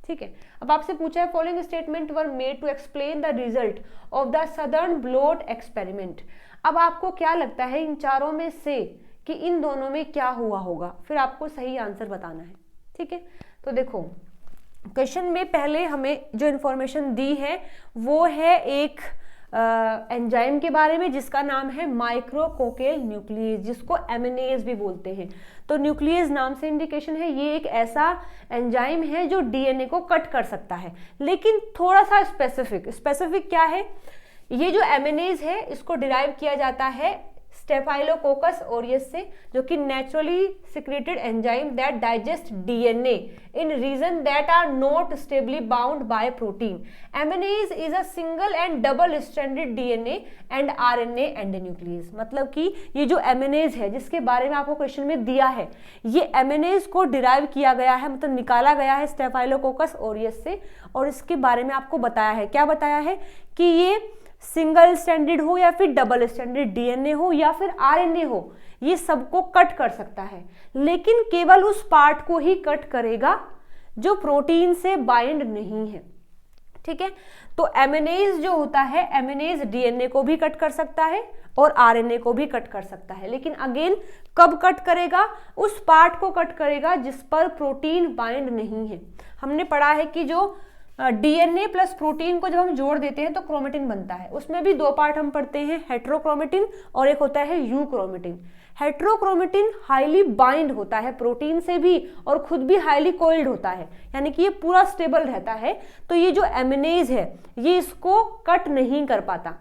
A: ठीक है, अब आपसे पूछा है following statement were made to explain the result of the Southern blot experiment. अब आपको क्या लगता है इन चारों में से कि इन दोनों में क्या हुआ होगा, फिर आपको सही आंसर बताना है। ठीक है, तो देखो, क्वेश्चन में पहले हमें जो इन्फॉर्मेशन दी है वो है एक एंजाइम के बारे में जिसका नाम है माइक्रोकोकेल न्यूक्लियेज, जिसको एमिनेज भी बोलते हैं। तो न्यूक्लियेज नाम से इंडिकेशन है, ये एक ऐसा एंजाइम है जो डीएनए को कट कर सकता है, लेकिन थोड़ा सा स्पेसिफिक क्या है, ये जो एमिनेज है इसको डिराइव किया जाता है स्टेफाइलोकोकस ओरियस से, जो कि naturally secreted enzyme that digest DNA in region that are not stably bound by protein. MNase is a single and double stranded DNA and RNA endonuclease. मतलब कि ये जो एमिनेज है जिसके बारे में आपको क्वेश्चन में दिया है, ये एमिनेज को डिराइव किया गया है, मतलब निकाला गया है स्टेफाइलोकोकस ओरियस से, और इसके बारे में आपको बताया है, क्या बताया है कि ये सिंगल स्टैंडर्ड हो या फिर डबल स्टैंडर्ड डीएनए हो या फिर आरएनए हो, ये सबको कट कर सकता है, लेकिन केवल उस पार्ट को ही कट करेगा जो प्रोटीन से बाइंड नहीं है। ठीक है, तो एमिनेज जो होता है, एमिनेज डीएनए को भी कट कर सकता है और आरएनए को भी कट कर सकता है, लेकिन अगेन कब कट करेगा, उस पार्ट को कट करेगा जिस पर प्रोटीन बाइंड नहीं है। हमने पढ़ा है कि जो डीएनए प्लस प्रोटीन को जब हम जोड़ देते हैं तो क्रोमेटिन बनता है, उसमें भी 2 पार्ट हम पढ़ते हैं, हेट्रोक्रोमेटिन और एक होता है यूक्रोमेटिन। हेट्रोक्रोमेटिन हाईली बाइंड होता है प्रोटीन से भी और खुद भी हाईली कोइल्ड होता है, यानी कि ये पूरा स्टेबल रहता है। तो ये जो एमिनेज है ये इसको कट नहीं कर पाता,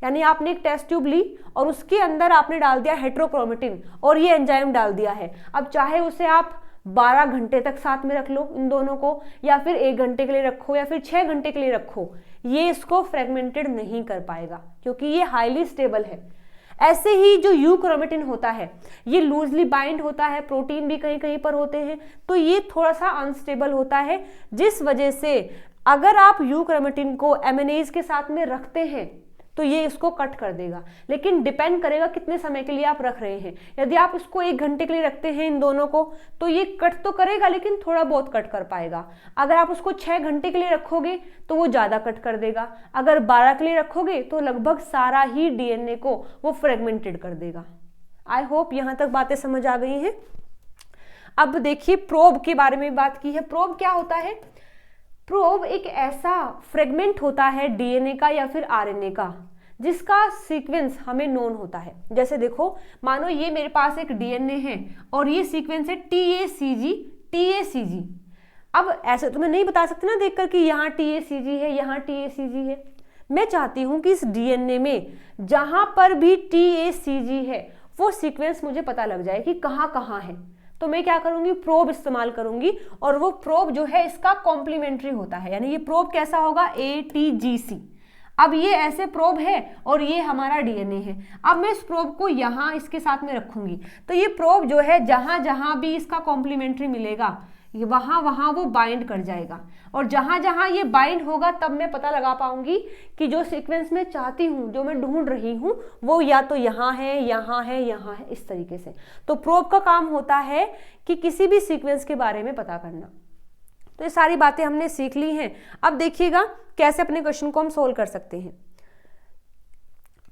A: यानी आपने एक टेस्ट ट्यूब ली और उसके अंदर आपने डाल दिया हेट्रोक्रोमेटिन और ये एंजाइम डाल दिया है। अब चाहे उसे आप 12 घंटे तक साथ में रख लो इन दोनों को, या फिर 1 घंटे के लिए रखो या फिर 6 घंटे के लिए रखो, ये इसको फ्रेगमेंटेड नहीं कर पाएगा क्योंकि ये हाईली स्टेबल है। ऐसे ही जो यूक्रोमेटिन होता है ये लूजली बाइंड होता है, प्रोटीन भी कहीं कहीं पर होते हैं, तो ये थोड़ा सा अनस्टेबल होता है, जिस वजह से अगर आप यूक्रोमेटिन को एमिनेज के साथ में रखते हैं तो ये इसको कट कर देगा। लेकिन डिपेंड करेगा कितने समय के लिए आप रख रहे हैं। यदि आप इसको 1 घंटे के लिए रखते हैं इन दोनों को, तो ये कट तो करेगा लेकिन थोड़ा बहुत कट कर पाएगा। अगर आप उसको 6 घंटे के लिए रखोगे तो वो ज़्यादा कट कर देगा। अगर 12 के लिए रखोगे तो लगभग सारा ही डीएनए को वो फ्रेगमेंटेड कर देगा। आई होप यहाँ तक बातें समझ आ गई हैं। अब देखिए प्रोब के बारे में बात की है। प्रोब क्या होता है? प्रोब एक ऐसा फ्रेगमेंट होता है डीएनए का या फिर आरएनए का जिसका सीक्वेंस हमें नोन होता है। जैसे देखो, मानो ये मेरे पास एक डीएनए है और ये सीक्वेंस है TACG TACG। अब ऐसे तो मैं नहीं बता सकती ना देखकर कि यहाँ TACG है, यहाँ TACG है। मैं चाहती हूँ कि इस डीएनए में जहां पर भी TACG है वो सीक्वेंस मुझे पता लग जाए कि कहाँ कहाँ है। तो मैं क्या करूंगी? प्रोब इस्तेमाल करूंगी, और वो प्रोब जो है इसका कॉम्प्लीमेंट्री होता है। यानी ये प्रोब कैसा होगा? ATGC। अब ये ऐसे प्रोब है और ये हमारा डीएनए है। अब मैं इस प्रोब को यहाँ इसके साथ में रखूंगी, तो ये प्रोब जो है जहां जहां भी इसका कॉम्प्लीमेंट्री मिलेगा वहां वहां वो बाइंड कर जाएगा, और जहां जहां ये बाइंड होगा तब मैं पता लगा पाऊंगी कि जो सीक्वेंस मैं चाहती हूं, जो मैं ढूंढ रही हूं, वो या तो यहाँ है, यहाँ है, यहाँ है, इस तरीके से। तो प्रोब का काम होता है कि किसी भी सीक्वेंस के बारे में पता करना। तो ये सारी बातें हमने सीख ली हैं। अब देखिएगा कैसे अपने क्वेश्चन को हम सोल्व कर सकते हैं।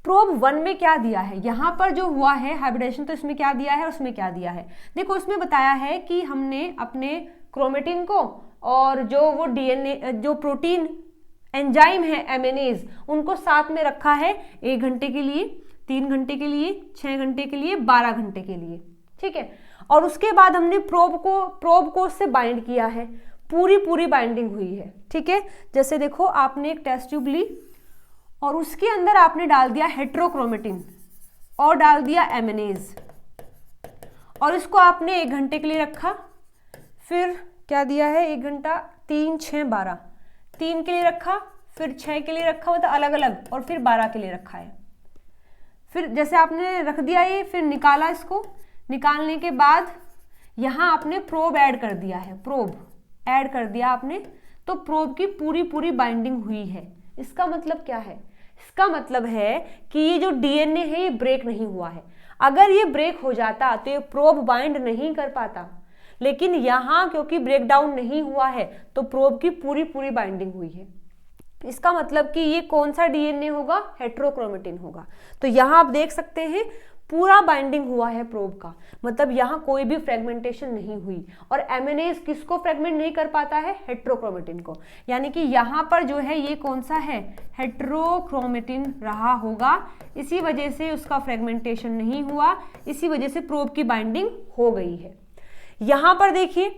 A: प्रोब 1 में क्या दिया है? यहाँ पर जो हुआ है हाइब्रिडेशन, तो इसमें क्या दिया है, उसमें क्या दिया है? देखो, इसमें बताया है कि हमने अपने क्रोमेटिन को और जो वो डीएनए जो प्रोटीन एंजाइम है एमिनेज, उनको साथ में रखा है 1 घंटे के लिए, 3 घंटे के लिए, 6 घंटे के लिए, 12 घंटे के लिए। ठीक है। और उसके बाद हमने प्रोब को उससे बाइंड किया है, पूरी बाइंडिंग हुई है। ठीक है। जैसे देखो, आपने एक टेस्ट ट्यूब ली और उसके अंदर आपने डाल दिया हेट्रोक्रोमेटिन और डाल दिया एमिनेज, और इसको आपने 1 घंटे के लिए रखा। फिर क्या दिया है? 1 घंटा, 3, 6, 12, 3 के लिए रखा, फिर 6 के लिए रखा, मतलब अलग अलग, और फिर 12 के लिए रखा है। फिर जैसे आपने रख दिया ये, फिर निकाला इसको। निकालने के बाद यहाँ आपने प्रोब ऐड कर दिया है, प्रोब ऐड कर दिया आपने, तो प्रोब की पूरी बाइंडिंग हुई है। इसका मतलब क्या है? इसका मतलब है कि ये जो डीएनए है ये ब्रेक नहीं हुआ है। अगर ये ब्रेक हो जाता तो ये प्रोब बाइंड नहीं कर पाता, लेकिन यहाँ क्योंकि ब्रेक डाउन नहीं हुआ है तो प्रोब की पूरी बाइंडिंग हुई है। इसका मतलब कि ये कौन सा डीएनए होगा? हेट्रोक्रोमेटिन होगा। तो यहाँ आप देख सकते हैं पूरा बाइंडिंग हुआ है प्रोब का, मतलब यहाँ कोई भी फ्रेगमेंटेशन नहीं हुई। और एमिनेज किसको फ्रेगमेंट नहीं कर पाता है? हेट्रोक्रोमेटिन को। यानी कि यहाँ पर जो है ये कौन सा है? हेट्रोक्रोमेटिन रहा होगा, इसी वजह से उसका फ्रेगमेंटेशन नहीं हुआ, इसी वजह से प्रोब की बाइंडिंग हो गई है। यहाँ पर देखिए,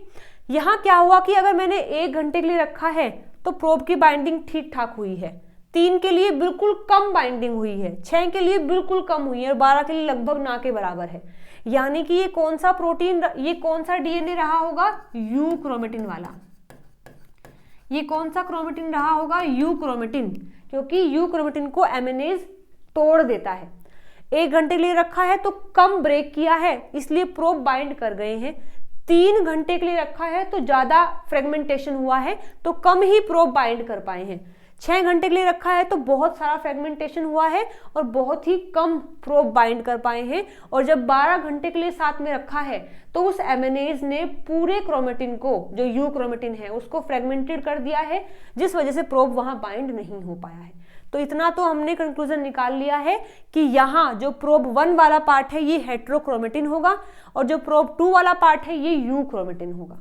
A: यहाँ क्या हुआ कि अगर मैंने 1 घंटे के लिए रखा है तो प्रोब की बाइंडिंग ठीक ठाक हुई है, 3 के लिए बिल्कुल कम बाइंडिंग हुई है, 6 के लिए बिल्कुल कम हुई है, और 12 के लिए लगभग ना के बराबर है। यानी कि ये कौन सा प्रोटीन, ये कौन सा डीएनए रहा होगा? यू क्रोमेटिन वाला। ये कौन सा क्रोमेटिन रहा होगा? यू क्रोमेटिन, क्योंकि यू क्रोमेटिन को एमिनेज तोड़ देता है। 1 घंटे के लिए रखा है तो कम ब्रेक किया है, इसलिए प्रोब बाइंड कर गए हैं। 3 घंटे के लिए रखा है तो ज्यादा फ्रेगमेंटेशन हुआ है, तो कम ही प्रोब बाइंड कर पाए हैं। 6 घंटे के लिए रखा है तो बहुत सारा फ्रेगमेंटेशन हुआ है और बहुत ही कम प्रोब बाइंड कर पाए हैं। और जब 12 घंटे के लिए साथ में रखा है तो उस एमिनेज ने पूरे क्रोमेटिन को, जो यू क्रोमेटिन है, उसको फ्रेगमेंटेड कर दिया है, जिस वजह से प्रोब वहां बाइंड नहीं हो पाया है। तो इतना तो हमने कंक्लूजन निकाल लिया है कि यहाँ जो प्रोब 1 वाला पार्ट है ये हेट्रोक्रोमेटिन होगा, और जो प्रोब 2 वाला पार्ट है ये यू क्रोमेटिन होगा।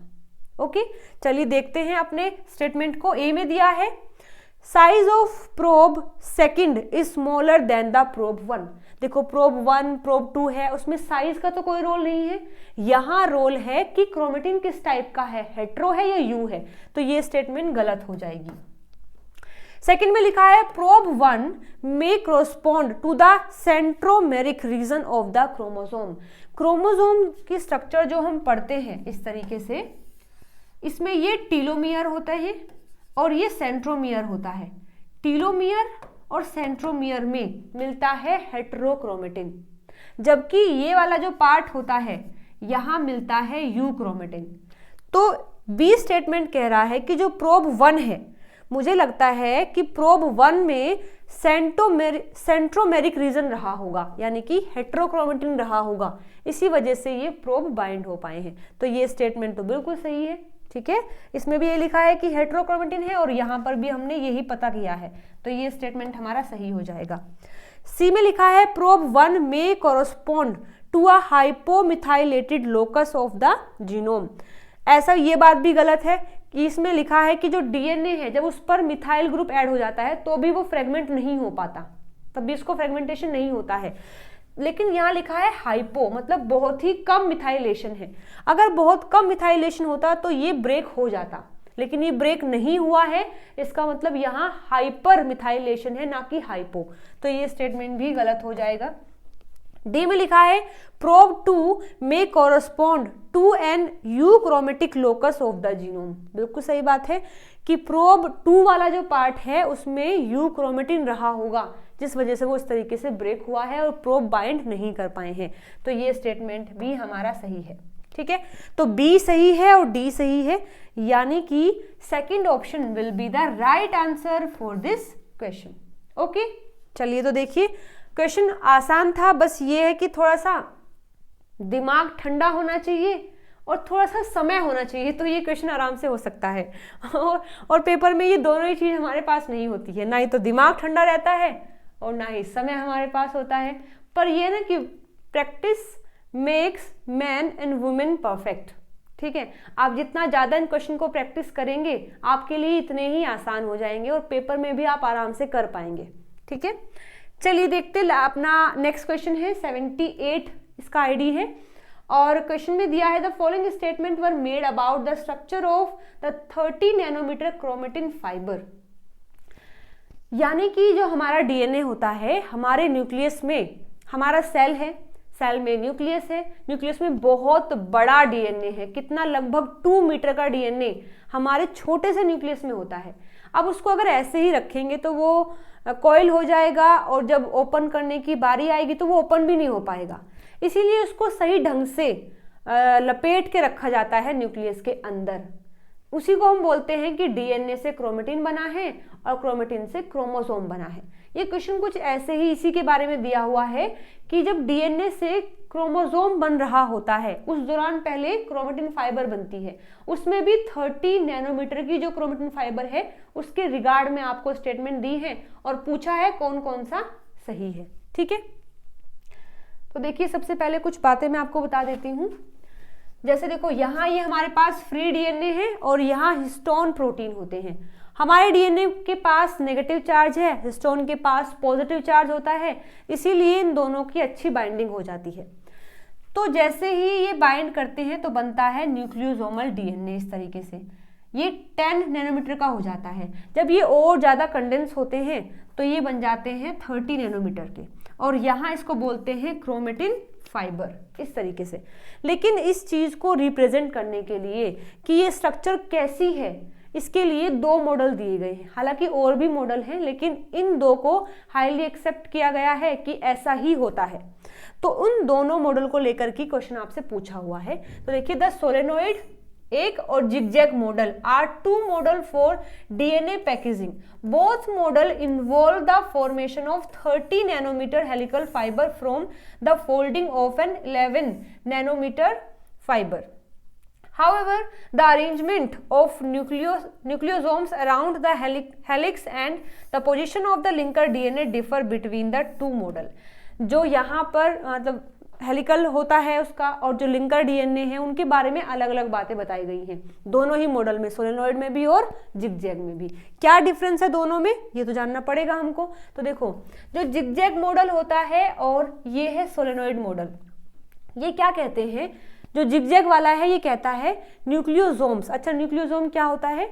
A: ओके, चलिए देखते हैं अपने स्टेटमेंट को। ए में दिया है size of probe 2 is smaller than the probe 1। देखो, प्रोब 1, प्रोब 2 है, उसमें साइज का तो कोई रोल नहीं है। यहाँ रोल है कि क्रोमेटिन किस टाइप का है, हेट्रो है या यू है। तो ये स्टेटमेंट गलत हो जाएगी। सेकंड में लिखा है प्रोब 1 में correspond to the centromeric region of the chromosome. Chromosome की स्ट्रक्चर जो हम पढ़ते हैं इस तरीके से, इसमें ये टीलोमियर होते हैं और ये सेंट्रोमियर होता है। टीलोमियर और सेंट्रोमियर में मिलता है हेट्रोक्रोमेटिन, जबकि ये वाला जो पार्ट होता है यहां मिलता है यू क्रोमेटिन। तो बी स्टेटमेंट कह रहा है कि जो प्रोब 1 है, मुझे लगता है कि प्रोब 1 में सेंट्रोमेरिक रीजन रहा होगा, यानी कि हेट्रोक्रोमेटिन रहा होगा, इसी वजह से ये प्रोब बाइंड हो पाए हैं। तो ये स्टेटमेंट तो बिल्कुल सही है। ठीक है, इसमें भी ये लिखा है कि हेट्रोक्रोमेटिन है और यहाँ पर भी हमने यही पता किया है, तो ये स्टेटमेंट हमारा सही हो जाएगा। सी में लिखा है प्रोब 1 में correspond to a hypomethylated locus of the genome. ऐसा ये बात भी गलत है कि इसमें लिखा है कि जो डीएनए है जब उस पर मिथाइल ग्रुप ऐड हो जाता है तो भी वो फ्रेगमेंट नहीं हो पाता, तब भी इसको फ्रेगमेंटेशन नहीं होता है। लेकिन यहाँ लिखा है हाइपो, मतलब बहुत ही कम मिथाइलेशन है। अगर बहुत कम मिथाइलेशन होता तो ये ब्रेक हो जाता, लेकिन ये ब्रेक नहीं हुआ है, इसका मतलब यहाँ हाइपर मिथाइलेशन है, ना कि हाइपो। तो ये स्टेटमेंट भी गलत हो जाएगा। डी में लिखा है प्रोब 2 में correspond to an euchromatic locus of the genome. बिल्कुल सही बात है कि प्रोब 2 वाला जो पार्ट है उसमें यूक्रोमेटिन रहा होगा, जिस वजह से वो इस तरीके से ब्रेक हुआ है और प्रोब बाइंड नहीं कर पाए हैं। तो ये स्टेटमेंट भी हमारा सही है। ठीक है, तो बी सही है और डी सही है, यानी कि second option will be the right answer for this question. Okay, चलिए तो देखिए, क्वेश्चन आसान था, बस ये है कि थोड़ा सा दिमाग ठंडा होना चाहिए और थोड़ा सा समय होना चाहिए, तो ये क्वेश्चन आराम से हो सकता है। और पेपर में ये दोनों ही चीज़ हमारे पास नहीं होती है, ना ही तो दिमाग ठंडा रहता है और ना ही समय हमारे पास होता है। पर ये ना कि practice makes man and women perfect. ठीक है, आप जितना ज़्यादा इन क्वेश्चन को प्रैक्टिस करेंगे आपके लिए इतने ही आसान हो जाएंगे और पेपर में भी आप आराम से कर पाएंगे। ठीक है, चलिए देखते, अपना नेक्स्ट क्वेश्चन है 78 इसका आईडी है और क्वेश्चन में दिया है the following statement were made about the structure of the 30 nanometre chromatin fibre. यानी कि जो हमारा डीएनए होता है, हमारे न्यूक्लियस में हमारा सेल है, सेल में न्यूक्लियस है, न्यूक्लियस में बहुत बड़ा डीएनए है, कितना, लगभग 2 मीटर का डीएनए हमारे छोटे से न्यूक्लियस में होता है। अब उसको अगर ऐसे ही रखेंगे तो वो कॉइल हो जाएगा और जब ओपन करने की बारी आएगी तो वो ओपन भी नहीं हो पाएगा। इसीलिए उसको सही ढंग से लपेट के रखा जाता है न्यूक्लियस के अंदर। उसी को हम बोलते हैं कि डीएनए से क्रोमेटिन बना है और क्रोमेटिन से क्रोमोसोम बना है। ये क्वेश्चन कुछ ऐसे ही इसी के बारे में दिया हुआ है कि जब डीएनए से क्रोमोसोम बन रहा होता है उस दौरान पहले क्रोमेटिन फाइबर बनती है, उसमें भी 30 नैनोमीटर की जो क्रोमेटिन फाइबर है उसके रिगार्ड में आपको स्टेटमेंट दी है और पूछा है कौन कौन सा सही है। ठीक है, तो देखिए सबसे पहले कुछ बातें मैं आपको बता देती हूँ। जैसे देखो, यहाँ ये हमारे पास फ्री डीएनए है और यहाँ हिस्टोन प्रोटीन होते हैं। हमारे डीएनए के पास नेगेटिव चार्ज है, हिस्टोन के पास पॉजिटिव चार्ज होता है, इसीलिए इन दोनों की अच्छी बाइंडिंग हो जाती है। तो जैसे ही ये बाइंड करते हैं तो बनता है न्यूक्लियोसोमल डीएनए। इस तरीके से ये 10 नैनोमीटर का हो जाता है। जब ये और ज़्यादा कंडेंस होते हैं तो ये बन जाते हैं 30 नैनोमीटर के, और यहाँ इसको बोलते हैं क्रोमेटिन फाइबर, इस तरीके से। लेकिन इस चीज़ को रिप्रेजेंट करने के लिए कि ये स्ट्रक्चर कैसी है, इसके लिए 2 मॉडल दिए गए हैं। हालांकि और भी मॉडल हैं, लेकिन इन 2 को हाईली एक्सेप्ट किया गया है कि ऐसा ही होता है। तो उन दोनों मॉडल को लेकर के क्वेश्चन आपसे पूछा हुआ है। तो देखिए, द सोलेनोइड एक और zigzag model are 2 model for DNA packaging. Both model involve the formation of 30 nanometre helical fibre from the folding of an 11 nanometre fibre. However, the arrangement of nucleosomes around the helix and the position of the linker DNA differ between the two model. जो यहाँ पर मतलब helical होता है उसका और जो linker DNA है उनके बारे में अलग अलग बातें बताई गई हैं दोनों ही मॉडल में, सोलेनॉइड में भी और जिगजैग में भी. क्या डिफरेंस है दोनों में ये तो जानना पड़ेगा हमको. तो देखो, जो जिगजैग मॉडल होता है और ये है सोलेनॉइड मॉडल, ये क्या कहते हैं, जो जिगजैग वाला है ये कहता है न्यूक्लियोसोम्स. अच्छा, न्यूक्लियोसोम क्या होता है,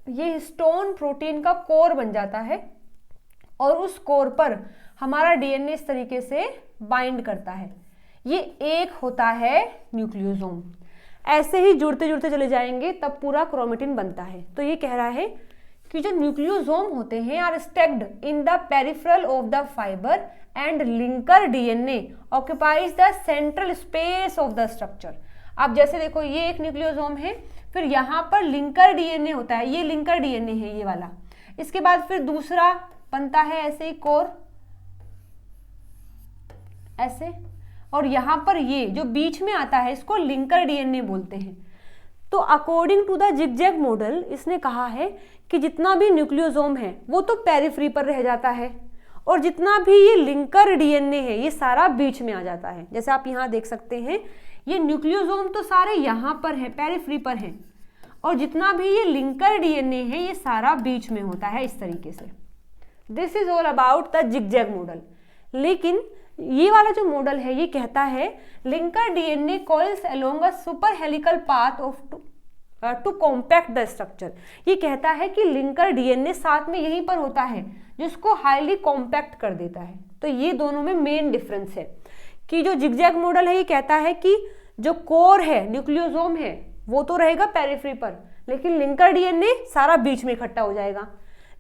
A: ये हिस्टोन प्रोटीन का कोर बन जाता है और उस कोर पर हमारा डीएनए इस तरीके से बाइंड करता है. ये एक होता है न्यूक्लियोसोम. ऐसे ही जुड़ते जुड़ते चले जाएंगे तब पूरा क्रोमेटिन बनता है. तो ये कह रहा है कि जो न्यूक्लियोसोम होते हैं are stacked in the peripheral of the fibre and linker DNA occupies the central space of the structure. अब जैसे देखो ये एक न्यूक्लियोसोम है, फिर यहाँ पर लिंकर डीएनए होता है, ये लिंकर डीएनए है ये वाला। इसके बाद फिर दूसरा बनता है ऐसे ही कोर, ऐसे, और यहाँ पर ये जो बीच में आता है इसको लिंकर डीएनए बोलते हैं। तो according to the zigzag model इसने कहा है कि जितना भी न्यूक्लियोसोम है वो तो पेरिफ्री पर रह जाता है, और जितना भी ये लिंकर डीएनए है ये सारा बीच में आ जाता है। जैसे आप यहाँ देख सकते हैं ये न्यूक्लियोसोम तो सारे यहाँ पर है, पेरिफ्री पर है, और जितना भी ये लिंकर डीएनए है ये सारा बीच में होता है इस तरीके से। This is all about the zigzag model. लेकिन ये वाला जो मॉडल है ये कहता है linker DNA coils along a super helical path of to compact the structure. ये कहता है कि लिंकर डीएनए साथ में यहीं पर होता है जिसको हाईली कॉम्पैक्ट कर देता है। तो ये दोनों में मेन डिफरेंस है कि जो जिगजैग मॉडल है ये कहता है कि जो कोर है, न्यूक्लियोसोम है, वो तो रहेगा पेरिफ्री पर, लेकिन लिंकर डीएनए सारा बीच में इकट्ठा हो जाएगा।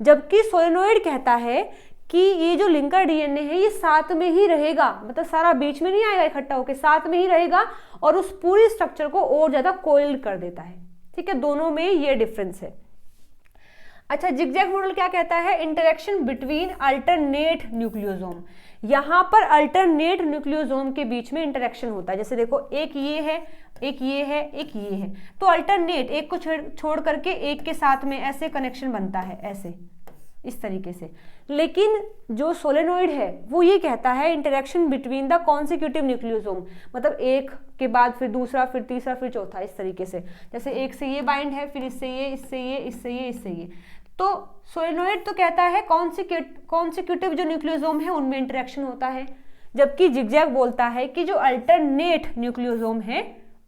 A: जबकि सोलेनोइड कहता है कि ये जो लिंकर डीएनए है ये साथ में ही रहेगा, मतलब सारा बीच में नहीं आएगा इकट्ठा होकर, साथ में ही रहेगा और उस पूरी स्ट्रक्चर को और ज्यादा कोइल्ड कर देता है। ठीक है, दोनों में ये डिफरेंस है। अच्छा, जिगजैग मॉडल क्या कहता है? Interaction between alternate nucleosome. यहाँ पर अल्टरनेट न्यूक्लियोसोम के बीच में इंटरेक्शन होता है। जैसे देखो एक ये है, एक ये है, एक ये है, तो अल्टरनेट एक को छोड़ करके एक के साथ में ऐसे कनेक्शन बनता है, ऐसे इस तरीके से। लेकिन जो सोलेनोइड है वो ये कहता है interaction between the consecutive nucleosome, मतलब एक के बाद फिर दूसरा, फिर तीसरा, फिर चौथा, इस तरीके से। जैसे एक से ये बाइंड है, फिर इससे ये, इससे ये, इससे ये, इससे ये। तो सोलेनोइड तो कहता है कॉन्सिक्यूटिव जो न्यूक्लियोसोम है उनमें इंटरेक्शन होता है, जबकि जिगजैग बोलता है कि जो अल्टरनेट न्यूक्लियोसोम है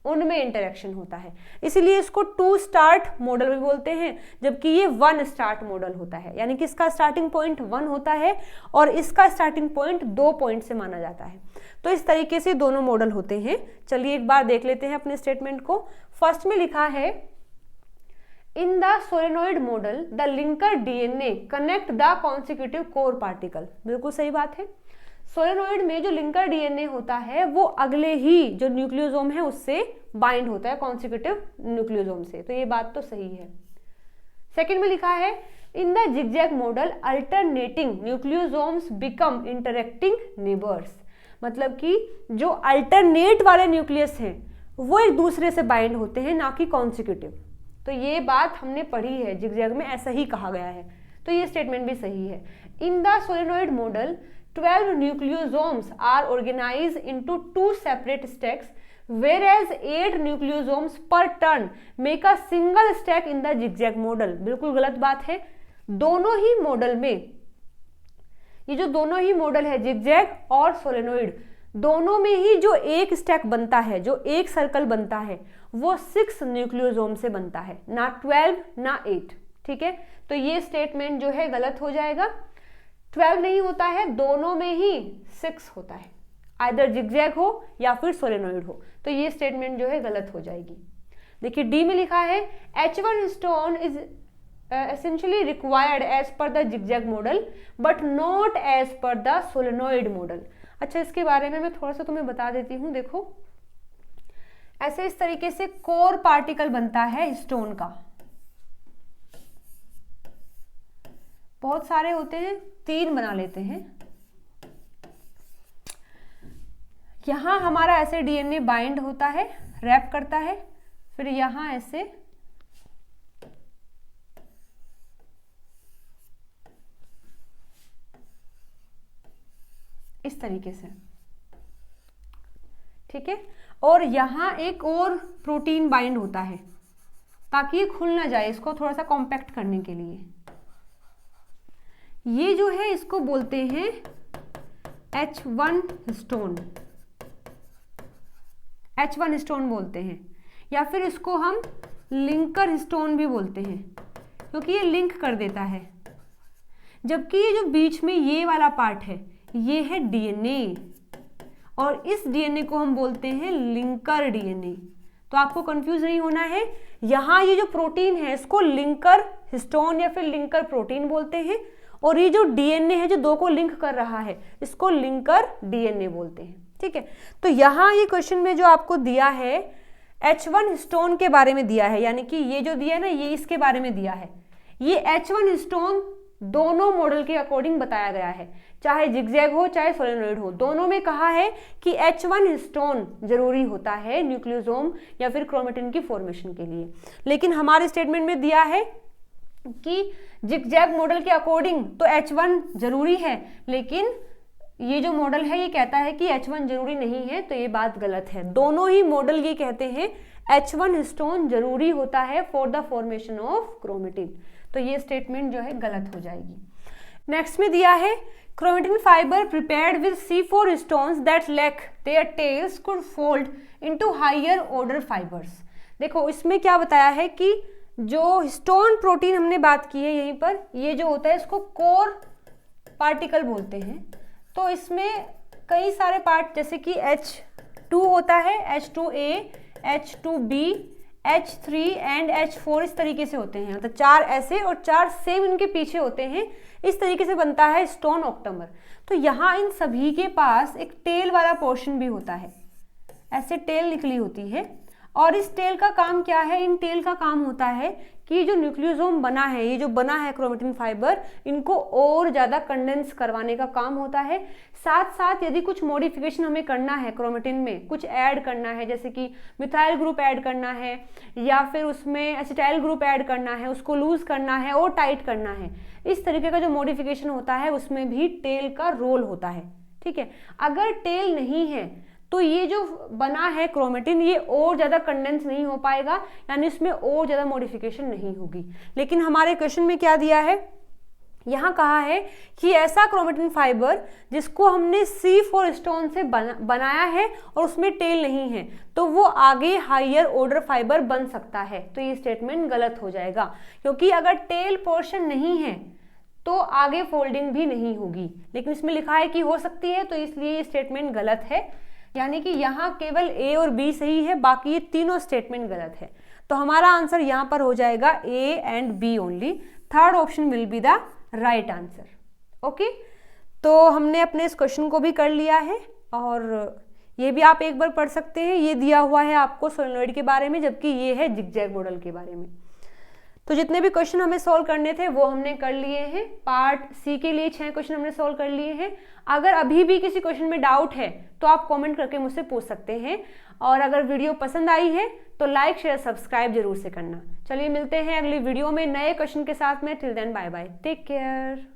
A: उनमें इंटरेक्शन होता है। इसीलिए इसको 2 स्टार्ट मॉडल भी बोलते हैं, जबकि ये 1 स्टार्ट मॉडल होता है। यानी कि इसका स्टार्टिंग पॉइंट 1 होता है और इसका स्टार्टिंग पॉइंट 2 पॉइंट से माना जाता है। तो इस तरीके से दोनों मॉडल होते हैं। चलिए एक बार देख लेते हैं अपने स्टेटमेंट को। फर्स्ट में लिखा है in the solenoid model the linker DNA connect the consecutive core particle. बिल्कुल सही बात है। सोलेनोइड में जो लिंकर डीएनए होता है वो अगले ही जो न्यूक्लियोसोम है उससे बाइंड होता है, कॉन्सिक्यूटिव न्यूक्लियोसोम से। तो ये बात तो सही है। सेकंड में लिखा है in the zigzag model alternating nucleosomes become interacting neighbours. मतलब कि जो अल्टरनेट वाले न्यूक्लियस हैं वो एक दूसरे से बाइंड होते हैं, ना कि कॉन्सिक्यूटिव। तो ये बात हमने पढ़ी है, जिगजैग में ऐसा ही कहा गया है। तो ये स्टेटमेंट भी सही है। In the solenoid model 12 nucleosomes are organized into 2 separate stacks, whereas 8 nucleosomes per turn make a single stack in the zigzag model। बिल्कुल गलत बात है। दोनों ही मॉडल में, ये जो दोनों ही मॉडल है जिगजैग और सोलेनोइड, दोनों में ही जो एक स्टैक बनता है, जो एक सर्कल बनता है, वो 6 न्यूक्लियोसोम से बनता है, ना 12 ना 8। ठीक है, तो ये स्टेटमेंट जो है गलत हो जाएगा। 12 नहीं होता है, दोनों में ही 6 होता है, आइदर जिगजैग हो या फिर सोलेनोइड हो। तो ये स्टेटमेंट जो है गलत हो जाएगी। देखिए डी में लिखा है H1 histone is essentially required as per the zigzag model but not as per the solenoid model. अच्छा, इसके बारे में मैं थोड़ा सा तुम्हें बता देती हूँ। देखो ऐसे इस तरीके से कोर पार्टिकल बनता है स्टोन का, बहुत सारे होते हैं, 3 बना लेते हैं। यहां हमारा ऐसे डीएनए बाइंड होता है, रैप करता है, फिर यहां ऐसे इस तरीके से, ठीक है। और यहां एक और प्रोटीन बाइंड होता है ताकि ये खुल ना जाए, इसको थोड़ा सा कॉम्पैक्ट करने के लिए। ये जो है इसको बोलते हैं H1 स्टोन, H1 स्टोन बोलते हैं, या फिर इसको हम लिंकर स्टोन भी बोलते हैं क्योंकि ये लिंक कर देता है। जबकि ये जो बीच में ये वाला पार्ट है ये है डीएनए, और इस डीएनए को हम बोलते हैं लिंकर डीएनए। तो आपको कंफ्यूज नहीं होना है, यहाँ ये जो प्रोटीन है इसको लिंकर हिस्टोन या फिर लिंकर प्रोटीन बोलते हैं, और ये जो डीएनए है जो 2 को लिंक कर रहा है इसको लिंकर डीएनए बोलते हैं। ठीक है, तो यहाँ ये क्वेश्चन में जो आपको दिया है H1 स्टोन के बारे में दिया है, यानी कि ये जो दिया है ना ये इसके बारे में दिया है। ये H1 स्टोन दोनों मॉडल के अकॉर्डिंग बताया गया है, चाहे जिगजैग हो चाहे सोलेनॉइड हो, दोनों में कहा है कि H1 स्टोन जरूरी होता है न्यूक्लियोसोम या फिर क्रोमेटिन की फॉर्मेशन के लिए। लेकिन हमारे स्टेटमेंट में दिया है कि जिगजैग मॉडल के अकॉर्डिंग तो H1 जरूरी है, लेकिन ये जो मॉडल है ये कहता है कि H1 जरूरी नहीं है, तो ये बात गलत है। दोनों ही मॉडल ये कहते हैं H1 स्टोन जरूरी होता है for the formation of chromatin, तो ये स्टेटमेंट जो है गलत हो जाएगी। नेक्स्ट में दिया है chromatin fibre prepared with C4 histones that lack their tails could fold into higher order fibres. देखो इसमें क्या बताया है कि जो स्टोन प्रोटीन हमने बात की है यहीं पर, ये जो होता है इसको कोर पार्टिकल बोलते हैं। तो इसमें कई सारे पार्ट जैसे कि H2 होता है, H2A, H2B, H3 and H4 इस तरीके से होते हैं, मतलब 4 ऐसे और 4 सेम इनके पीछे होते हैं। इस तरीके से बनता है स्टोन ऑक्टामर। तो यहाँ इन सभी के पास एक टेल वाला पोर्शन भी होता है, ऐसे टेल निकली होती है। और इस टेल का काम क्या है? इन टेल का काम होता है कि जो न्यूक्लियोसोम बना है, ये जो बना है क्रोमेटिन फाइबर, इनको और ज़्यादा कंडेंस करवाने का काम होता है। साथ साथ यदि कुछ मॉडिफिकेशन हमें करना है क्रोमेटिन में, कुछ ऐड करना है, जैसे कि मिथाइल ग्रुप ऐड करना है या फिर उसमें एसिटाइल ग्रुप ऐड करना है, उसको लूज करना है और टाइट करना है, इस तरीके का जो मॉडिफिकेशन होता है उसमें भी टेल का रोल होता है। ठीक है, अगर टेल नहीं है तो ये जो बना है क्रोमेटिन ये और ज़्यादा कंडेंस नहीं हो पाएगा, यानी इसमें और ज़्यादा मॉडिफिकेशन नहीं होगी। लेकिन हमारे क्वेश्चन में क्या दिया है, यहाँ कहा है कि ऐसा क्रोमेटिन फाइबर जिसको हमने C4 स्टोन से बनाया है और उसमें टेल नहीं है, तो वो आगे हायर ऑर्डर फाइबर बन सकता है। तो ये स्टेटमेंट गलत हो जाएगा, क्योंकि अगर टेल पोर्शन नहीं है तो आगे फोल्डिंग भी नहीं होगी। लेकिन इसमें लिखा है कि हो सकती है, तो इसलिए ये स्टेटमेंट गलत है। यानी कि यहाँ केवल A और B सही है, बाकी ये तीनों स्टेटमेंट गलत है। तो हमारा आंसर यहाँ पर हो जाएगा A and B only. Third option will be the right answer. Okay, तो हमने अपने इस क्वेश्चन को भी कर लिया है और ये भी आप एक बार पढ़ सकते हैं। ये दिया हुआ है आपको सोलेनॉइड के बारे में, जबकि ये है जिगजैग मॉडल के बारे में। तो जितने भी क्वेश्चन हमें सॉल्व करने थे वो हमने कर लिए हैं। पार्ट सी के लिए 6 क्वेश्चन हमने सॉल्व कर लिए हैं। अगर अभी भी किसी क्वेश्चन में डाउट है तो आप कमेंट करके मुझसे पूछ सकते हैं। और अगर वीडियो पसंद आई है तो लाइक शेयर सब्सक्राइब जरूर से करना। चलिए मिलते हैं अगली वीडियो में नए क्वेश्चन के साथ में। Till then bye bye, take care.